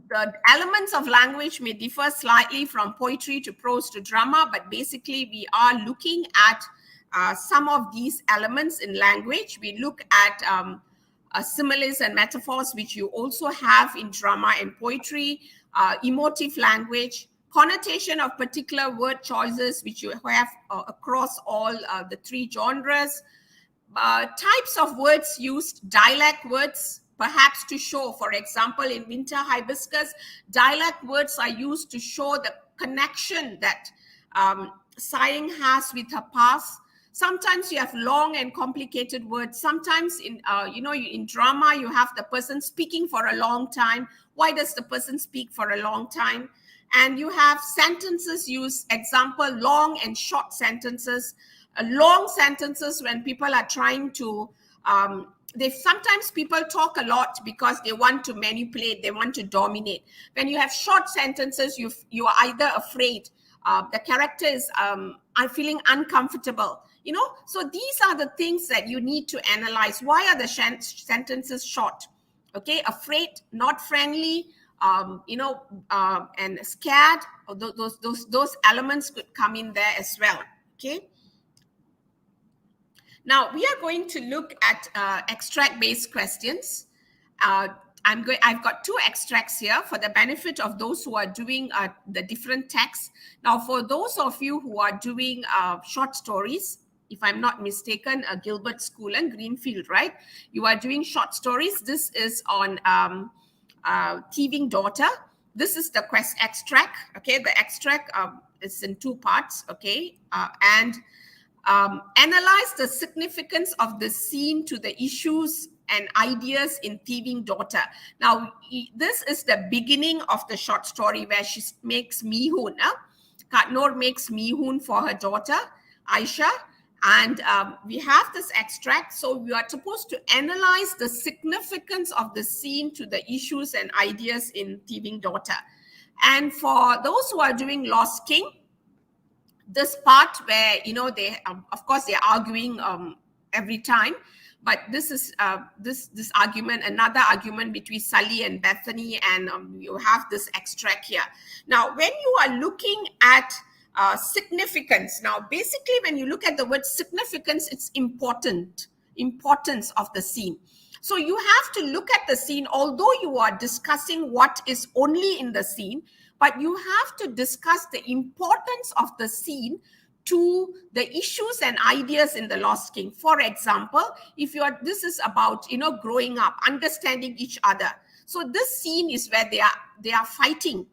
Speaker 3: The elements of language may differ slightly from poetry to prose to drama, but basically we are looking at some of these elements in language. We look at similes and metaphors, which you also have in drama and poetry, emotive language, connotation of particular word choices, which you have across all the three genres, types of words used, dialect words, perhaps to show, for example, in Winter Hibiscus, dialect words are used to show the connection that Sighing has with her past. Sometimes you have long and complicated words. Sometimes in in drama, you have the person speaking for a long time. Why does the person speak for a long time? And you have sentences used, example, long and short sentences. Long sentences when people are trying to sometimes people talk a lot because they want to manipulate, they want to dominate. When you have short sentences, you are either afraid, the character is are feeling uncomfortable, you know. So these are the things that you need to analyze. Why are the sentences short? Okay, afraid, not friendly, and scared. Those elements could come in there as well. Okay. Now we are going to look at extract-based questions. I've got two extracts here for the benefit of those who are doing the different texts. Now, for those of you who are doing short stories, if I'm not mistaken, Gilbert School and Greenfield, right? You are doing short stories. This is on Thieving Daughter. This is the extract. Okay, the extract is in two parts. Okay, analyze the significance of the scene to the issues and ideas in Thieving Daughter. Now, this is the beginning of the short story where she makes mihun. Kak Noor makes mihun for her daughter, Aisha. And we have this extract. So we are supposed to analyze the significance of the scene to the issues and ideas in Thieving Daughter. And for those who are doing Lost King, this part where, they, of course, they're arguing every time. But this is this argument, another argument between Sully and Bethany, and you have this extract here. Now, when you are looking at significance, now basically when you look at the word significance, it's importance of the scene. So you have to look at the scene, although you are discussing what is only in the scene, but you have to discuss the importance of the scene to the issues and ideas in the Lost King. For example, if this is about, growing up, understanding each other. So this scene is where they are fighting.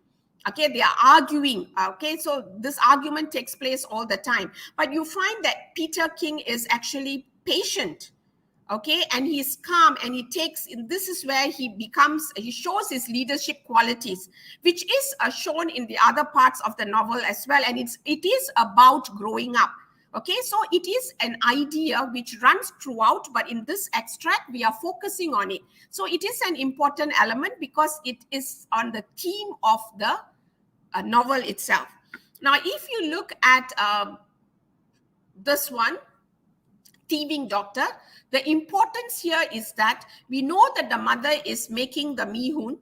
Speaker 3: Okay, they are arguing. Okay, so this argument takes place all the time. But you find that Peter King is actually patient. Okay, and he's calm, and this is where he shows his leadership qualities, which is shown in the other parts of the novel as well. And it is about growing up. Okay, so it is an idea which runs throughout, but in this extract, we are focusing on it. So it is an important element because it is on the theme of the novel itself. Now, if you look at this one, Thieving Doctor, the importance here is that we know that the mother is making the mihun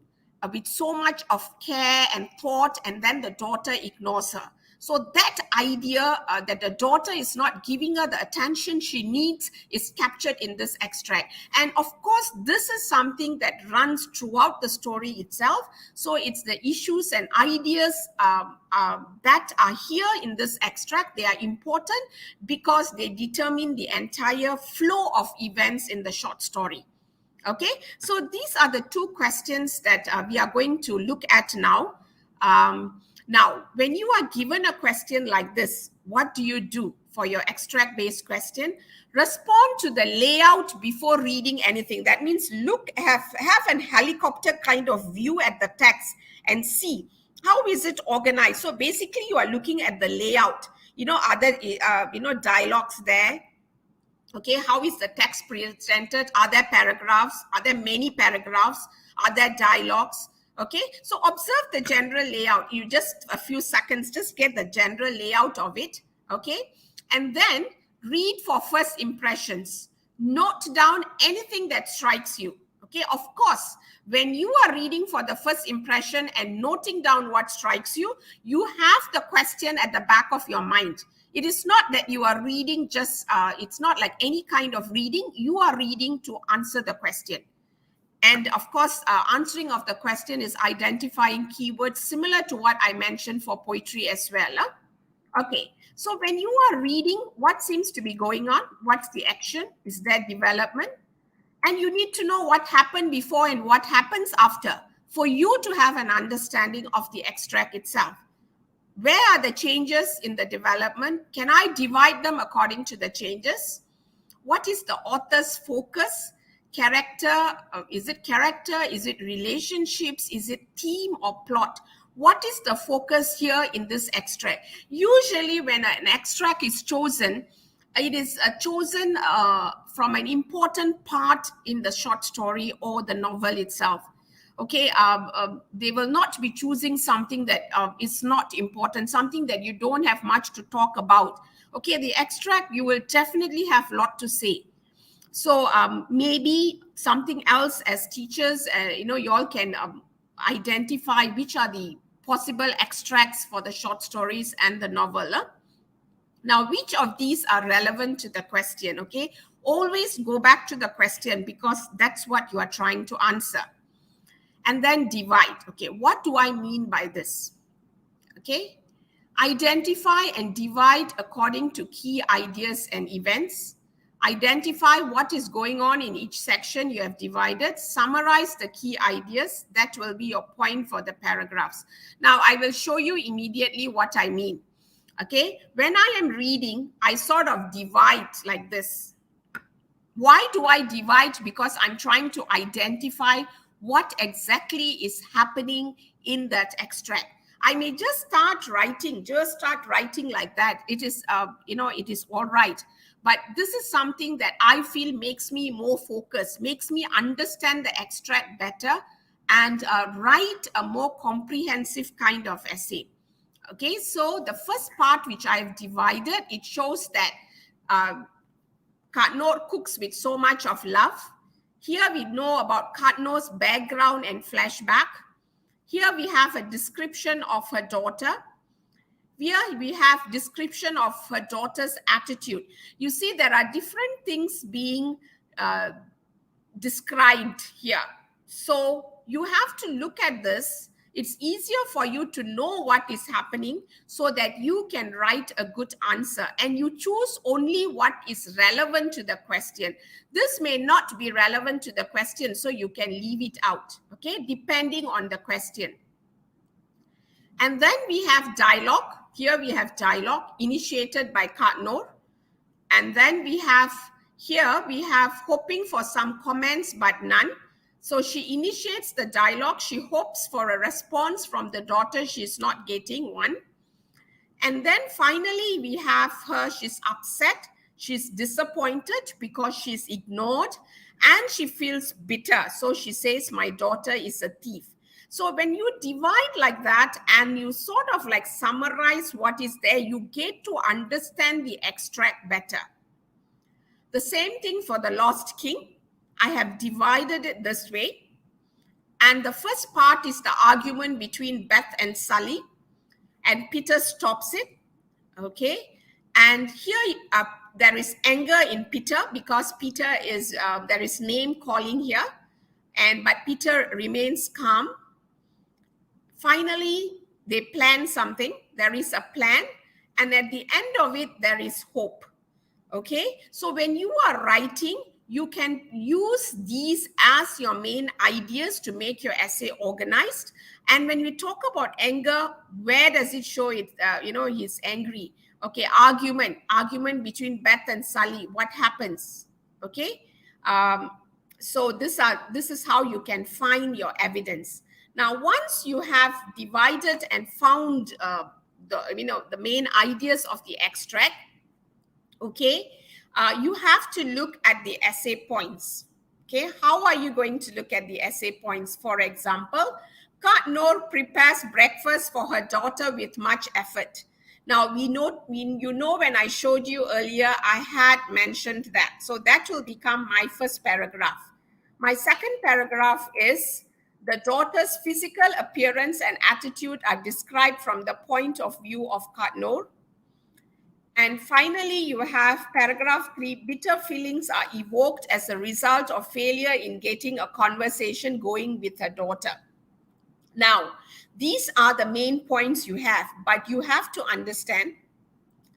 Speaker 3: with so much of care and thought, and then the daughter ignores her. So that idea that the daughter is not giving her the attention she needs is captured in this extract. And of course, this is something that runs throughout the story itself. So it's the issues and ideas that are here in this extract. They are important because they determine the entire flow of events in the short story. Okay, so these are the two questions that we are going to look at now. Now, when you are given a question like this, what do you do for your extract-based question? Respond to the layout before reading anything. That means have a helicopter kind of view at the text and see how is it organized. So basically, you are looking at the layout. Are there dialogues there? Okay, how is the text presented? Are there paragraphs? Are there many paragraphs? Are there dialogues? Okay, so observe the general layout. You just a few seconds, just get the general layout of it. Okay, and then read for first impressions. Note down anything that strikes you. Okay, of course, when you are reading for the first impression and noting down what strikes you, you have the question at the back of your mind. It is not that you are reading it's not like any kind of reading. You are reading to answer the question. And of course, answering of the question is identifying keywords similar to what I mentioned for poetry as well. Okay, so when you are reading, what seems to be going on? What's the action? Is there development? And you need to know what happened before and what happens after for you to have an understanding of the extract itself. Where are the changes in the development? Can I divide them according to the changes? What is the author's focus? Character? Is it character? Is it relationships? Is it theme or plot? What is the focus here in this extract? Usually when an extract is chosen, it is chosen from an important part in the short story or the novel itself. Okay, they will not be choosing something that is not important, something that you don't have much to talk about. Okay, the extract, you will definitely have a lot to say. So maybe something else as teachers, you all can identify which are the possible extracts for the short stories and the novel. Now, which of these are relevant to the question? Okay, always go back to the question because that's what you are trying to answer. And then divide. Okay, what do I mean by this? Okay, identify and divide according to key ideas and events. Identify what is going on in each section you have divided. Summarize the key ideas. That will be your point for the paragraphs. Now, I will show you immediately what I mean. Okay, when I am reading, I sort of divide like this. Why do I divide? Because I'm trying to identify what exactly is happening in that extract. I may just start writing like that. It is, it is all right. But this is something that I feel makes me more focused, makes me understand the extract better and write a more comprehensive kind of essay. Okay, so the first part which I've divided, it shows that Katnor cooks with so much of love. Here we know about Katnor's background and flashback. Here we have a description of her daughter. Here we have description of her daughter's attitude. You see, there are different things being described here. So you have to look at this It's easier for you to know what is happening so that you can write a good answer, and you choose only what is relevant to the question. This may not be relevant to the question, so you can leave it out, okay, depending on the question. And then we have dialogue. Here we have dialogue initiated by Kak Noor. And then we have hoping for some comments but none. So she initiates the dialogue. She hopes for a response from the daughter. She's not getting one. And then finally we have her. She's upset. She's disappointed because she's ignored, and she feels bitter. So she says, my daughter is a thief. So when you divide like that and you sort of like summarize what is there, you get to understand the extract better. The same thing for the Lost King. I have divided it this way. And the first part is the argument between Beth and Sully. And Peter stops it. Okay. And here there is anger in Peter because Peter is, there is name calling here. But Peter remains calm. Finally, they plan something. There is a plan. And at the end of it, there is hope. Okay, so when you are writing, you can use these as your main ideas to make your essay organized. And when we talk about anger, where does it show it? He's angry. Okay, argument between Beth and Sully. What happens? Okay, so this is how you can find your evidence. Now, once you have divided and found the main ideas of the extract, okay, you have to look at the essay points. Okay, how are you going to look at the essay points? For example, Kak Noor prepares breakfast for her daughter with much effort. Now, when I showed you earlier, I had mentioned that. So that will become my first paragraph. My second paragraph is the daughter's physical appearance and attitude are described from the point of view of Kak Noor. And finally, you have paragraph 3, bitter feelings are evoked as a result of failure in getting a conversation going with her daughter. Now, these are the main points you have, but you have to understand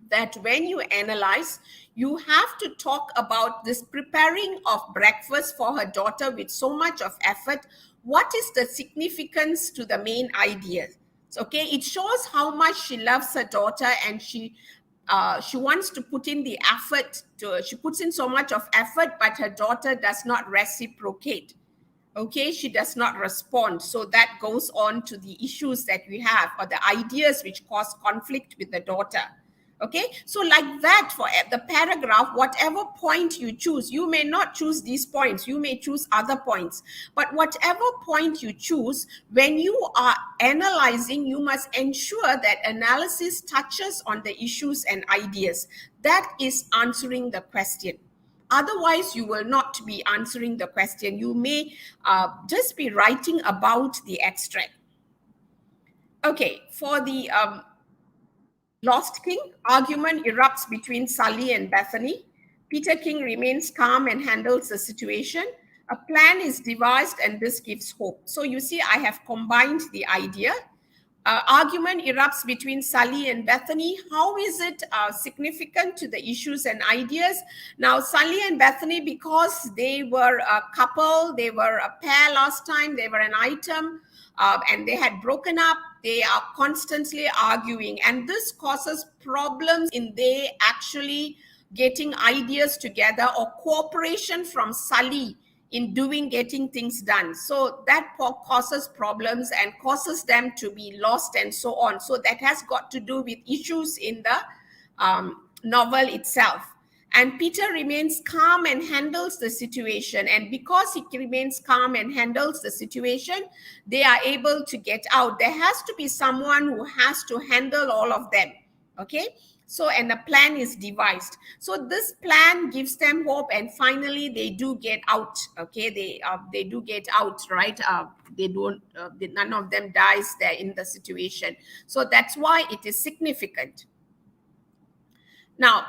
Speaker 3: that when you analyze, you have to talk about this preparing of breakfast for her daughter with so much of effort. What is the significance to the main idea? Okay, it shows how much she loves her daughter, and she wants to put in the effort. She puts in so much of effort, but her daughter does not reciprocate. Okay, she does not respond. So that goes on to the issues that we have, or the ideas which cause conflict with the daughter. Okay, so like that for the paragraph, whatever point you choose, you may not choose these points, you may choose other points, but whatever point you choose, when you are analyzing, you must ensure that analysis touches on the issues and ideas. That is answering the question. Otherwise, you will not be answering the question. You may just be writing about the extract. Okay, for the Lost King, argument erupts between Sully and Bethany. Peter King remains calm and handles the situation. A plan is devised and this gives hope. So you see, I have combined the idea. Argument erupts between Sully and Bethany. How is it significant to the issues and ideas? Now, Sully and Bethany, because they were a couple, they were a pair last time, they were an item, and they had broken up. They are constantly arguing, and this causes problems in they actually getting ideas together, or cooperation from Sully in getting things done. So that causes problems and causes them to be lost and so on. So that has got to do with issues in the novel itself. And Peter remains calm and handles the situation. And because he remains calm and handles the situation, they are able to get out. There has to be someone who has to handle all of them. Okay? So, and a plan is devised. So this plan gives them hope, and finally they do get out. Okay, they do get out, right? None of them dies there in the situation. So that's why it is significant. Now,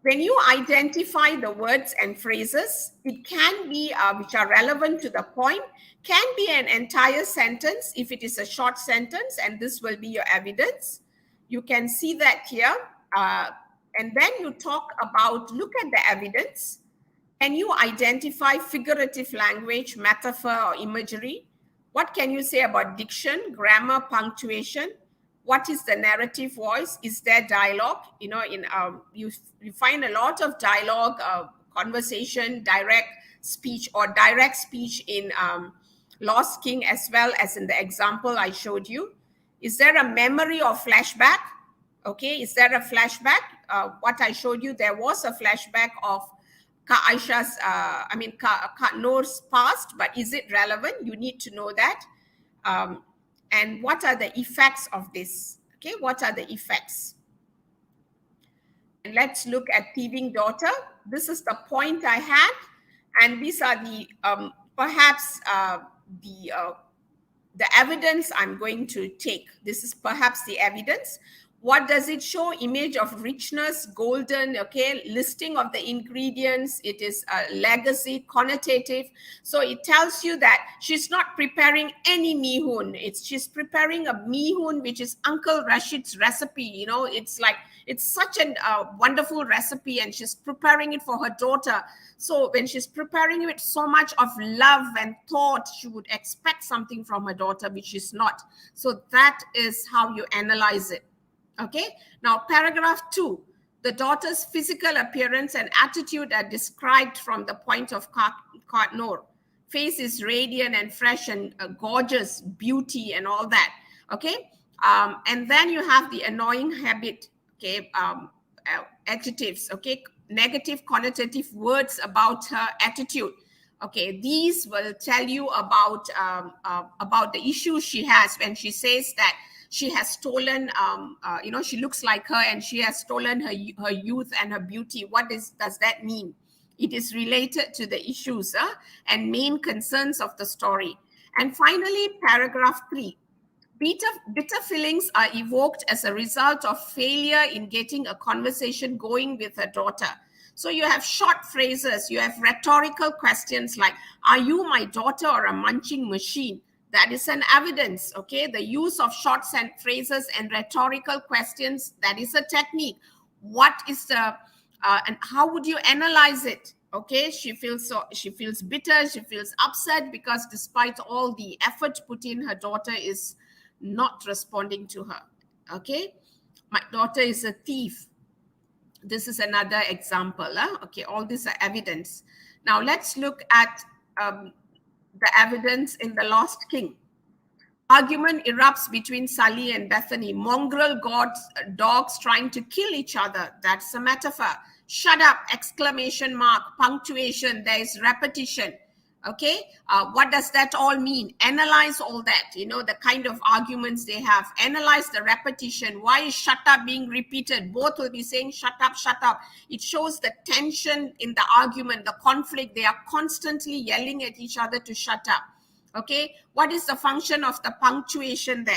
Speaker 3: when you identify the words and phrases, it can be which are relevant to the point, can be an entire sentence if it is a short sentence, and this will be your evidence. You can see that here. And then you talk about, look at the evidence, and you identify figurative language, metaphor, or imagery. What can you say about diction, grammar, punctuation? What is the narrative voice? Is there dialogue? You know, you find a lot of dialogue, conversation, direct speech, or direct speech in Lost King, as well as in the example I showed you. Is there a memory or flashback? Okay, is there a flashback? What I showed you, there was a flashback of Aisha's, Noor's past, but is it relevant? You need to know that. And what are the effects of this? Okay, what are the effects? And let's look at thieving daughter. This is the point I had, and these are the perhaps the evidence I'm going to take. This is perhaps the evidence. What does it show? Image of richness, golden, okay, listing of the ingredients. It is a legacy, connotative. So it tells you that she's not preparing any mihun. She's preparing a mihun, which is Uncle Rashid's recipe. You know, it's like, it's such a wonderful recipe, and she's preparing it for her daughter. So when she's preparing it with so much of love and thought, she would expect something from her daughter, which is not. So that is how you analyze it. Okay, now paragraph 2, the daughter's physical appearance and attitude are described from the point of Noor. Face is radiant and fresh and gorgeous, beauty and all that. Okay, and then you have the annoying habit. Okay, adjectives. Okay, negative connotative words about her attitude. Okay, these will tell you about the issues she has when she says that she has stolen, she looks like her and she has stolen her youth and her beauty. What does that mean? It is related to the issues and main concerns of the story. And finally, paragraph 3. Bitter feelings are evoked as a result of failure in getting a conversation going with her daughter. So you have short phrases, you have rhetorical questions like, are you my daughter or a munching machine? That is an evidence, okay? The use of short phrases and rhetorical questions, that is a technique. What is the, and how would you analyze it? Okay, she feels bitter, she feels upset because despite all the effort put in, her daughter is not responding to her, okay? My daughter is a thief. This is another example, okay? All these are evidence. Now let's look at the evidence in The Lost King. Argument erupts between Sully and Bethany. Mongrel dogs trying to kill each other. That's a metaphor. Shut up, exclamation mark, punctuation, there is repetition. Okay, what does that all mean? Analyze all that, you know, the kind of arguments they have. Analyze the repetition. Why is shut up being repeated? Both will be saying shut up, shut up. It shows the tension in the argument, the conflict. They are constantly yelling at each other to shut up. Okay, what is the function of the punctuation there?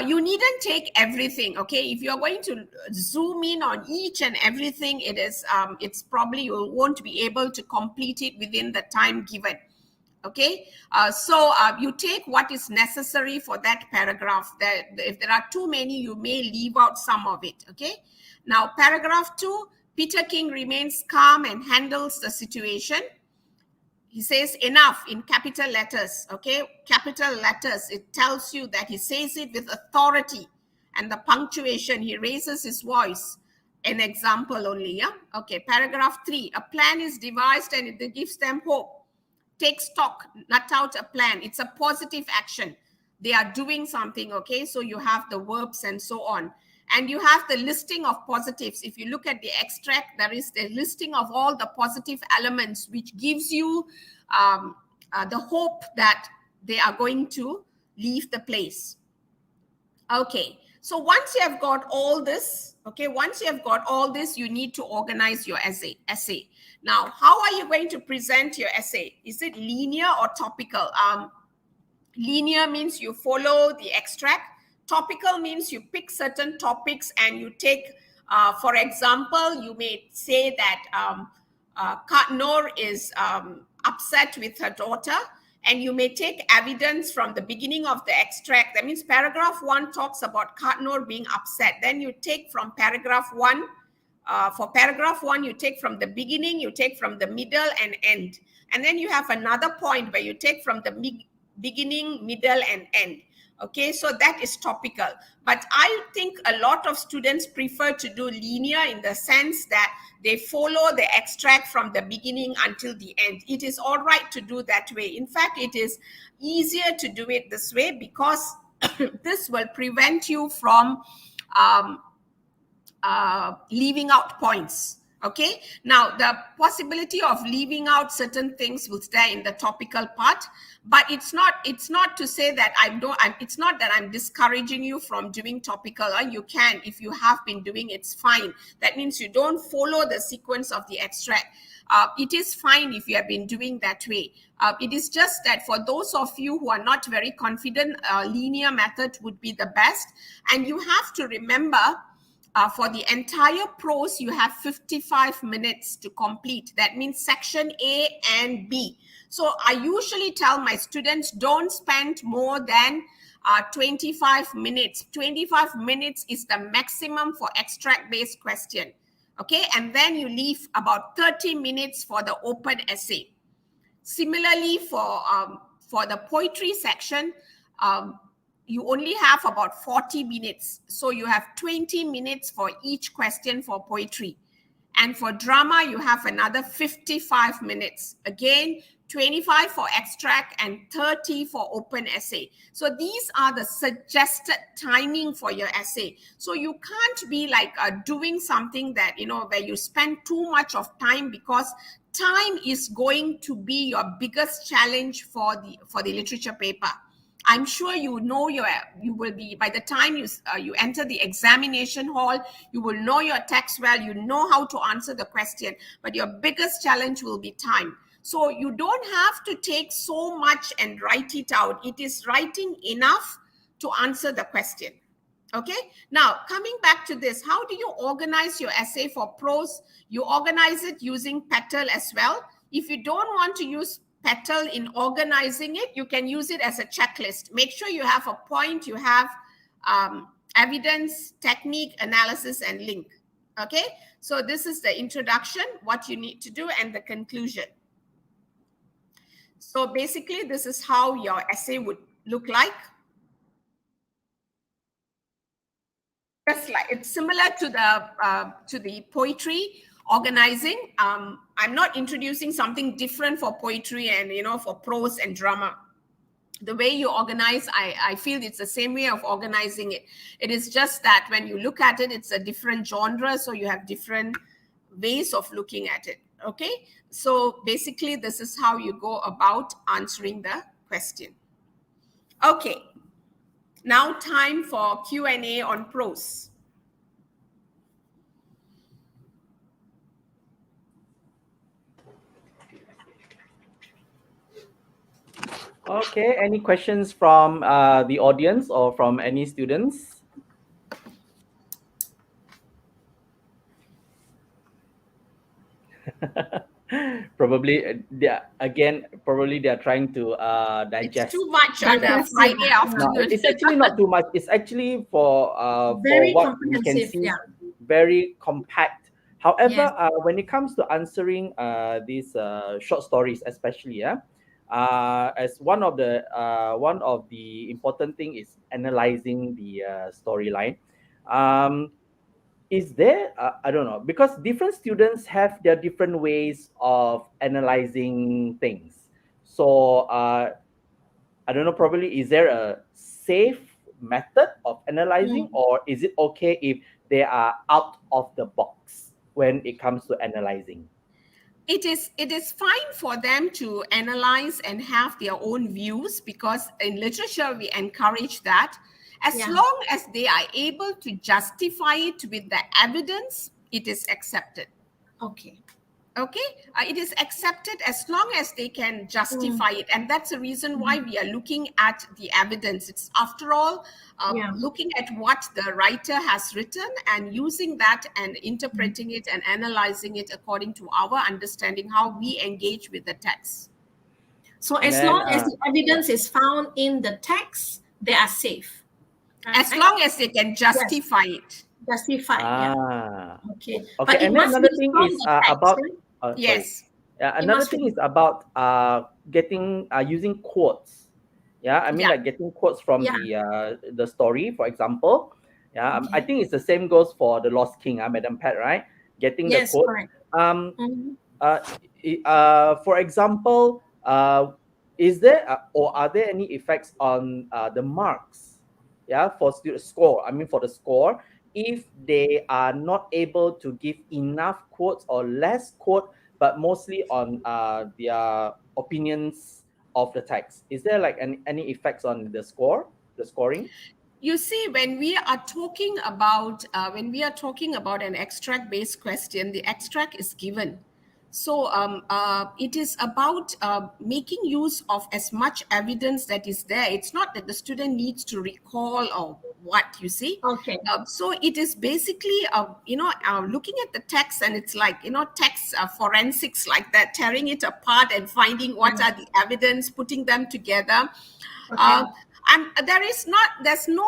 Speaker 3: You needn't take everything, okay? If you're going to zoom in on each and everything, it's probably you won't be able to complete it within the time given, okay? So you take what is necessary for that paragraph. If there are too many, you may leave out some of it, okay? Now, paragraph 2, Peter King remains calm and handles the situation. He says enough in capital letters, okay? Capital letters, it tells you that he says it with authority. And the punctuation, he raises his voice. An example only, yeah? Okay, paragraph 3, a plan is devised and it gives them hope. Take stock, nut out a plan. It's a positive action. They are doing something, okay? So you have the verbs and so on. And you have the listing of positives. If you look at the extract, there is the listing of all the positive elements, which gives you the hope that they are going to leave the place. Okay, so once you have got all this, okay, once you have got all this, you need to organize your essay. Now, how are you going to present your essay? Is it linear or topical? Linear means you follow the extract. Topical means you pick certain topics and you take For example, you may say that Kak Noor is upset with her daughter, and you may take evidence from the beginning of the extract. That means paragraph 1 talks about Kak Noor being upset. Then you take from paragraph 1. For paragraph 1, you take from the beginning, you take from the middle and end. And then you have another point where you take from the beginning, middle, and end. Okay, so that is topical. But I think a lot of students prefer to do linear in the sense that they follow the extract from the beginning until the end. It is all right to do that way. In fact, it is easier to do it this way because this will prevent you from leaving out points. Okay, now the possibility of leaving out certain things was there in the topical part, but it's not to say that it's not that I'm discouraging you from doing topical. You can, if you have been doing, it's fine. That means you don't follow the sequence of the extract. It is fine if you have been doing that way. It is just that for those of you who are not very confident, linear method would be the best. And you have to remember, for the entire prose, you have 55 minutes to complete. That means section A and B. So I usually tell my students, don't spend more than 25 minutes. 25 minutes is the maximum for extract-based question. Okay, and then you leave about 30 minutes for the open essay. Similarly, for the poetry section, you only have about 40 minutes. So you have 20 minutes for each question for poetry. And for drama, you have another 55 minutes. Again, 25 for extract and 30 for open essay. So these are the suggested timing for your essay. So you can't be like doing something that, where you spend too much of time, because time is going to be your biggest challenge for the literature paper. I'm sure you will be, by the time you enter the examination hall, you will know your text well, you know how to answer the question, but your biggest challenge will be time. So you don't have to take so much and write it out. It is writing enough to answer the question. Okay, now coming back to this, how do you organize your essay for prose? You organize it using Petal as well. If you don't want to use Petal in organizing it, you can use it as a checklist. Make sure you have a point, you have evidence, technique, analysis, and link. Okay, so this is the introduction, what you need to do, and the conclusion. So basically, this is how your essay would look like. Just like it's similar to the poetry organizing. I'm not introducing something different for poetry and for prose and drama. The way you organize, I feel it's the same way of organizing it. It is just that when you look at it, it's a different genre, so you have different ways of looking at it. Okay, so basically this is how you go about answering the question. Okay, now time for Q&A on prose.
Speaker 2: Okay, any questions from the audience or from any students? Probably they are trying to digest.
Speaker 3: It's too much on a Friday afternoon.
Speaker 2: No, it's actually not too much. It's actually for what we can see, very compact. However, when it comes to answering these short stories, especially, as one of the important thing is analyzing the storyline. Is there I don't know, because different students have their different ways of analyzing things. So I don't know, probably is there a safe method of analyzing, or is it okay if they are out of the box when it comes to analyzing?
Speaker 3: It is fine for them to analyze and have their own views, because in literature we encourage that. As long as they are able to justify it with the evidence, it is accepted.
Speaker 1: Okay.
Speaker 3: Okay, it is accepted as long as they can justify it, and that's the reason why we are looking at the evidence. It's, after all, looking at what the writer has written and using that and interpreting it and analyzing it according to our understanding, how we engage with the text.
Speaker 1: So as long as the evidence is found in the text, they are safe.
Speaker 3: As long as they can justify it.
Speaker 1: Justify, Okay.
Speaker 2: Okay,
Speaker 1: But
Speaker 2: and then another thing is about
Speaker 3: yes.
Speaker 2: Another thing is about getting using quotes. Yeah, I mean like getting quotes from the story, for example. Yeah, I think it's the same goes for the Lost King, Madam Pat, right? Getting the quote.
Speaker 1: Correct.
Speaker 2: For example, is there or are there any effects on the marks? Yeah, for student score. I mean, for the score, if they are not able to give enough quotes or less quote, but mostly on their opinions of the text, is there like any effects on the scoring?
Speaker 3: You see, when we are talking about an extract-based question, the extract is given. So it is about making use of as much evidence that is there. It's not that the student needs to recall or what, you see.
Speaker 1: Okay.
Speaker 3: So it is basically, looking at the text, and it's like, text forensics, like that, tearing it apart and finding what are the evidence, putting them together.
Speaker 1: Okay.
Speaker 3: And there's no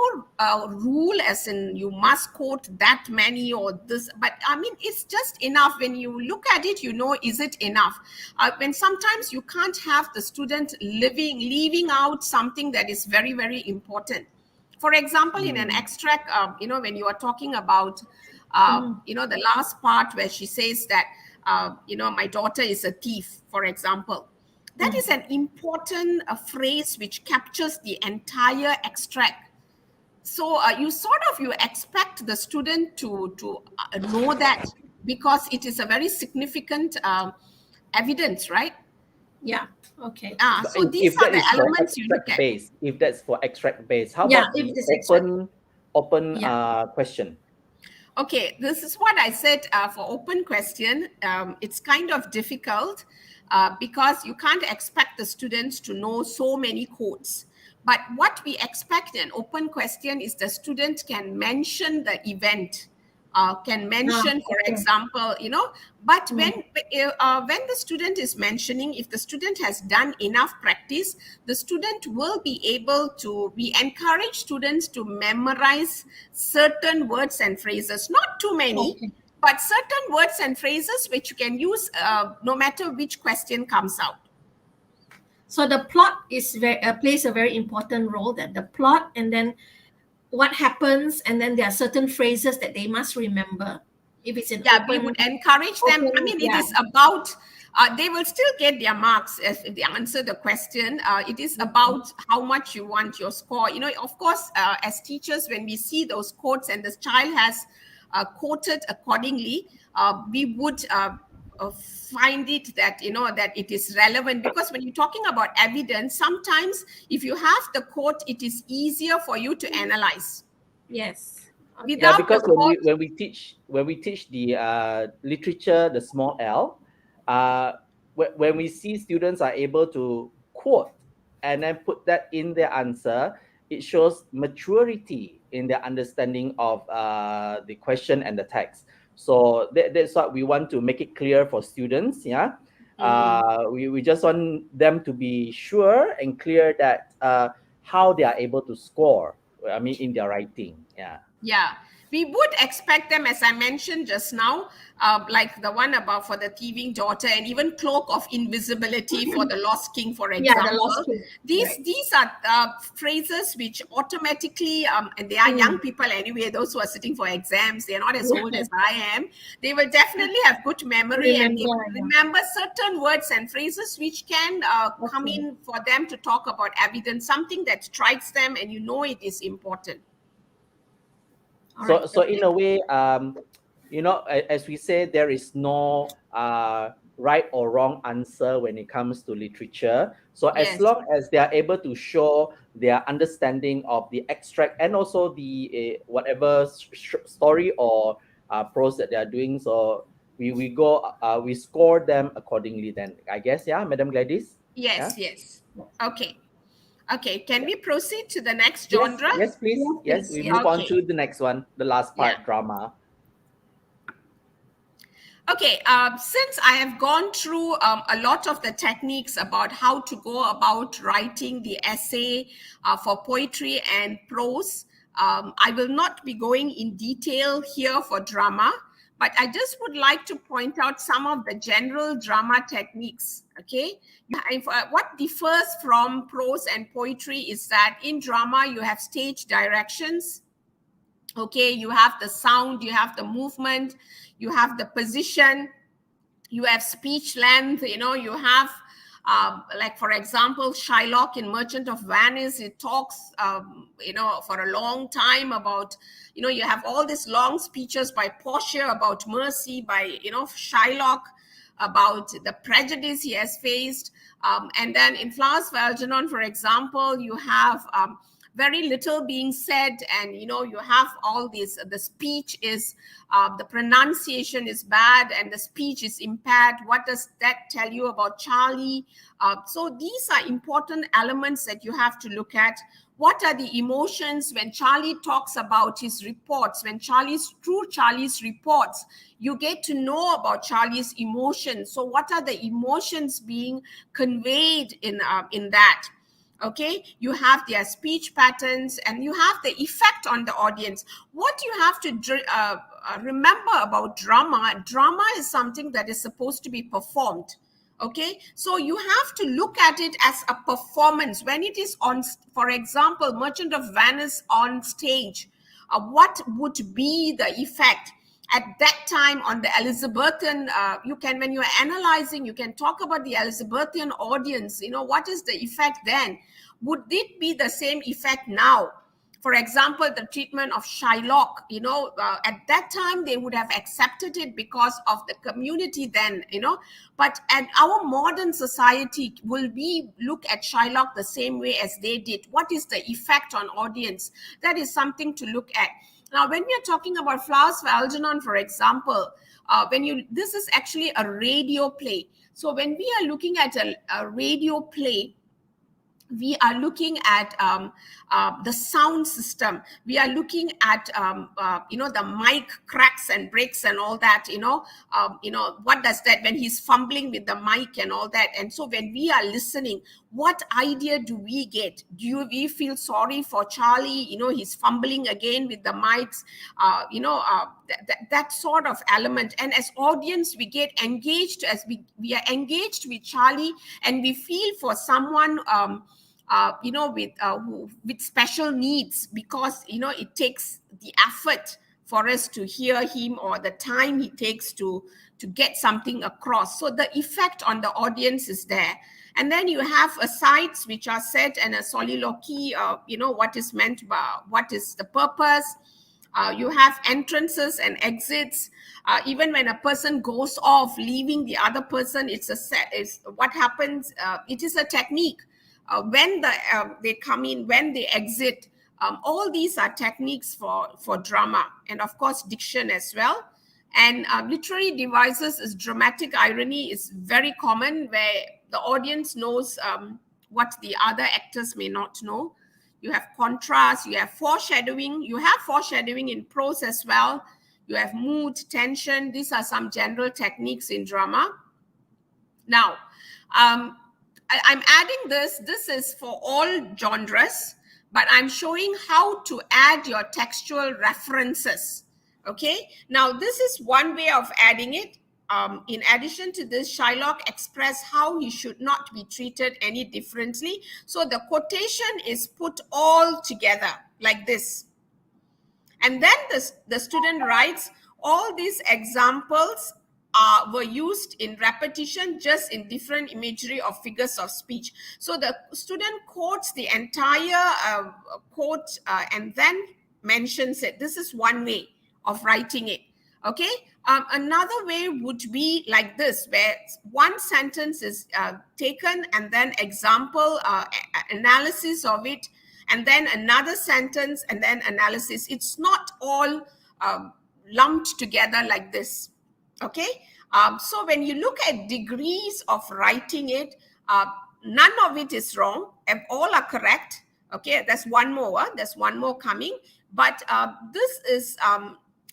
Speaker 3: rule as in you must quote that many or this, but I mean, it's just enough. When you look at it, is it enough? When sometimes you can't have the student leaving out something that is very, very important. For example, in an extract, when you are talking about, the last part where she says that, my daughter is a thief, for example. That is an important phrase which captures the entire extract. So you expect the student to know that, because it is a very significant evidence, right?
Speaker 1: Yeah. Okay.
Speaker 3: So these are the elements you look at.
Speaker 2: If that's for extract based, how about the open question?
Speaker 3: Okay, this is what I said for open question. It's kind of difficult because you can't expect the students to know so many quotes. But what we expect in open question is the student can mention the event, for example, but when the student is mentioning, if the student has done enough practice, the student will be able to, we encourage students to memorize certain words and phrases, not too many, but certain words and phrases which you can use no matter which question comes out.
Speaker 1: So the plot is plays a very important role, that the plot, and then what happens, and then there are certain phrases that they must remember. If it's an
Speaker 3: we would encourage them. I mean, it is about, they will still get their marks if they answer the question. It is about how much you want your score. Of course, as teachers, when we see those quotes and the child has quoted accordingly, we would find it that, that it is relevant, because when you're talking about evidence, sometimes if you have the quote, it is easier for you to analyze.
Speaker 1: Yes.
Speaker 2: Yeah, because when we teach the literature, the small L, when we see students are able to quote and then put that in their answer, it shows maturity in their understanding of the question and the text. So that's what we want to make it clear for students. Yeah, we just want them to be sure and clear that how they are able to score. I mean, in their writing.
Speaker 3: Yeah, we would expect them, as I mentioned just now, like the one about for the thieving daughter, and even cloak of invisibility for the lost king, for example.
Speaker 1: Yeah, the lost king.
Speaker 3: These are phrases which automatically, and they are young people anyway, those who are sitting for exams, they're not as old as I am. They will definitely have good memory and they will remember certain words and phrases which can come in for them to talk about evidence, something that strikes them and it is important.
Speaker 2: So in a way, as we say, there is no right or wrong answer when it comes to literature. So as long as they are able to show their understanding of the extract and also the whatever story or prose that they are doing, so we score them accordingly. Then I guess, yeah, Madam Gladys.
Speaker 3: Yes,
Speaker 2: Yeah.
Speaker 3: yes. Okay, can we proceed to the next
Speaker 2: Yes,
Speaker 3: genre?
Speaker 2: yes, please. Yes, we move on
Speaker 3: Okay.
Speaker 2: to the next one, the last part,
Speaker 3: Yeah.
Speaker 2: drama.
Speaker 3: Okay, since I have gone through a lot of the techniques about how to go about writing the essay for poetry and prose, I will not be going in detail here for drama, but I just would like to point out some of the general drama techniques. Okay, what differs from prose and poetry is that in drama you have stage directions. Okay, you have the sound, you have the movement, you have the position, you have speech length, you have like, for example, Shylock in Merchant of Venice, it talks for a long time about, you have all these long speeches by Portia about mercy, by Shylock about the prejudice he has faced, and then in Flowers for Algernon, for example, you have very little being said, and you have all this, the speech is the pronunciation is bad and the speech is impaired. What does that tell you about Charlie? So these are important elements that you have to look at. What are the emotions when Charlie talks about his reports? Through Charlie's reports, you get to know about Charlie's emotions. So what are the emotions being conveyed in that? Okay, you have their speech patterns, and you have the effect on the audience. What you have to remember about drama is something that is supposed to be performed. Okay, so you have to look at it as a performance. When it is on, for example, Merchant of Venice on stage, what would be the effect at that time on the Elizabethan? When you're analyzing, you can talk about the Elizabethan audience. What is the effect then? Would it be the same effect now? For example, the treatment of Shylock, at that time they would have accepted it because of the community then, but at our modern society, will we look at Shylock the same way as they did? What is the effect on audience? That is something to look at. Now, when we are talking about Flowers for Algernon, for example, this is actually a radio play. So when we are looking at a radio play, we are looking at the sound system. We are looking at the mic cracks and breaks and all that. What does that, when he's fumbling with the mic and all that? And so when we are listening, what idea do we get? Do we feel sorry for Charlie? He's fumbling again with the mics. That sort of element. And as audience, we get engaged, as we are engaged with Charlie, and we feel for someone with special needs, because it takes the effort for us to hear him, or the time he takes to get something across. So the effect on the audience is there. And then you have asides which are set, and a soliloquy, what is meant by, what is the purpose. You have entrances and exits. Even when a person goes off, leaving the other person, it's what happens. It is a technique. When they come in, when they exit, all these are techniques for drama, and of course diction as well. And literary devices is dramatic irony is very common, where the audience knows what the other actors may not know. You have contrast, you have foreshadowing. You have foreshadowing in prose as well. You have mood, tension. These are some general techniques in drama. Now, I'm adding this is for all genres, but I'm showing how to add your textual references. Okay, now this is one way of adding it. In addition to this, Shylock expressed how he should not be treated any differently. So the quotation is put all together like this. And then the student writes, all these examples were used in repetition, just in different imagery of figures of speech. So the student quotes the entire quote and then mentions it. This is one way of writing it. Okay. Another way would be like this, where one sentence is taken, and then example analysis of it, and then another sentence, and then analysis. It's not all lumped together like this. Okay, so when you look at degrees of writing it, none of it is wrong, and all are correct. Okay, there's one more. There's one more coming, but this is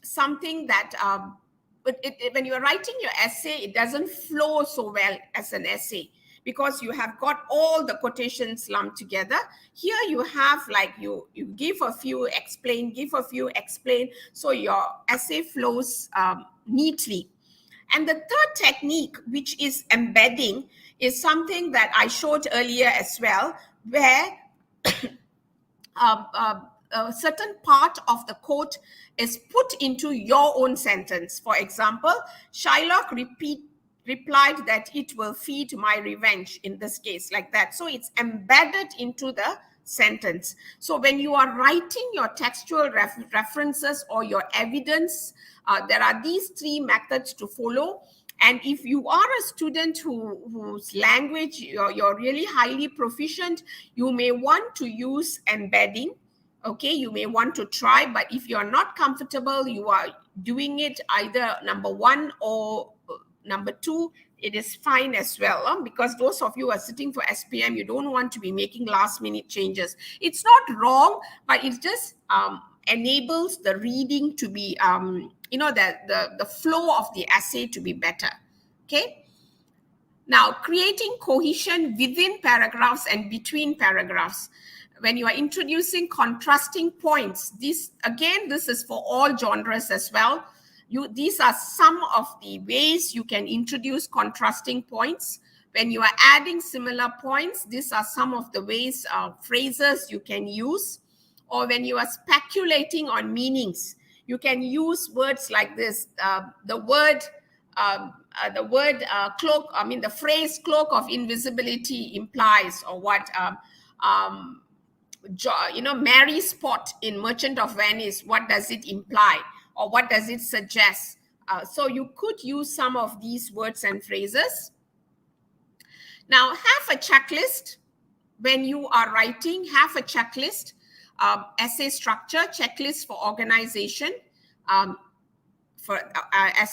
Speaker 3: something that when you're writing your essay, it doesn't flow so well as an essay because you have got all the quotations lumped together. Here you have like you give a few, explain, give a few, explain, so your essay flows neatly. And the third technique, which is embedding, is something that I showed earlier as well, where a certain part of the quote is put into your own sentence. For example, Shylock replied that it will feed my revenge, in this case, like that. So it's embedded into the sentence. So when you are writing your textual references or your evidence, there are these three methods to follow. And if you are a student whose language you're really highly proficient, you may want to use embedding. Okay, you may want to try, but if you're not comfortable, you are doing it either number one or number two, it is fine as well, because those of you who are sitting for SPM, you don't want to be making last minute changes. It's not wrong, but it just enables the reading to be, the flow of the essay to be better. Okay. Now, creating cohesion within paragraphs and between paragraphs. When you are introducing contrasting points, this is for all genres as well. These are some of the ways you can introduce contrasting points. When you are adding similar points, these are some of the ways, phrases you can use. Or when you are speculating on meanings, you can use words like this. The phrase cloak of invisibility implies, or what, Mary Spot in Merchant of Venice, what does it imply, or what does it suggest? So you could use some of these words and phrases. Now, have a checklist. When you are writing, have a checklist. Essay structure, checklist for organization. As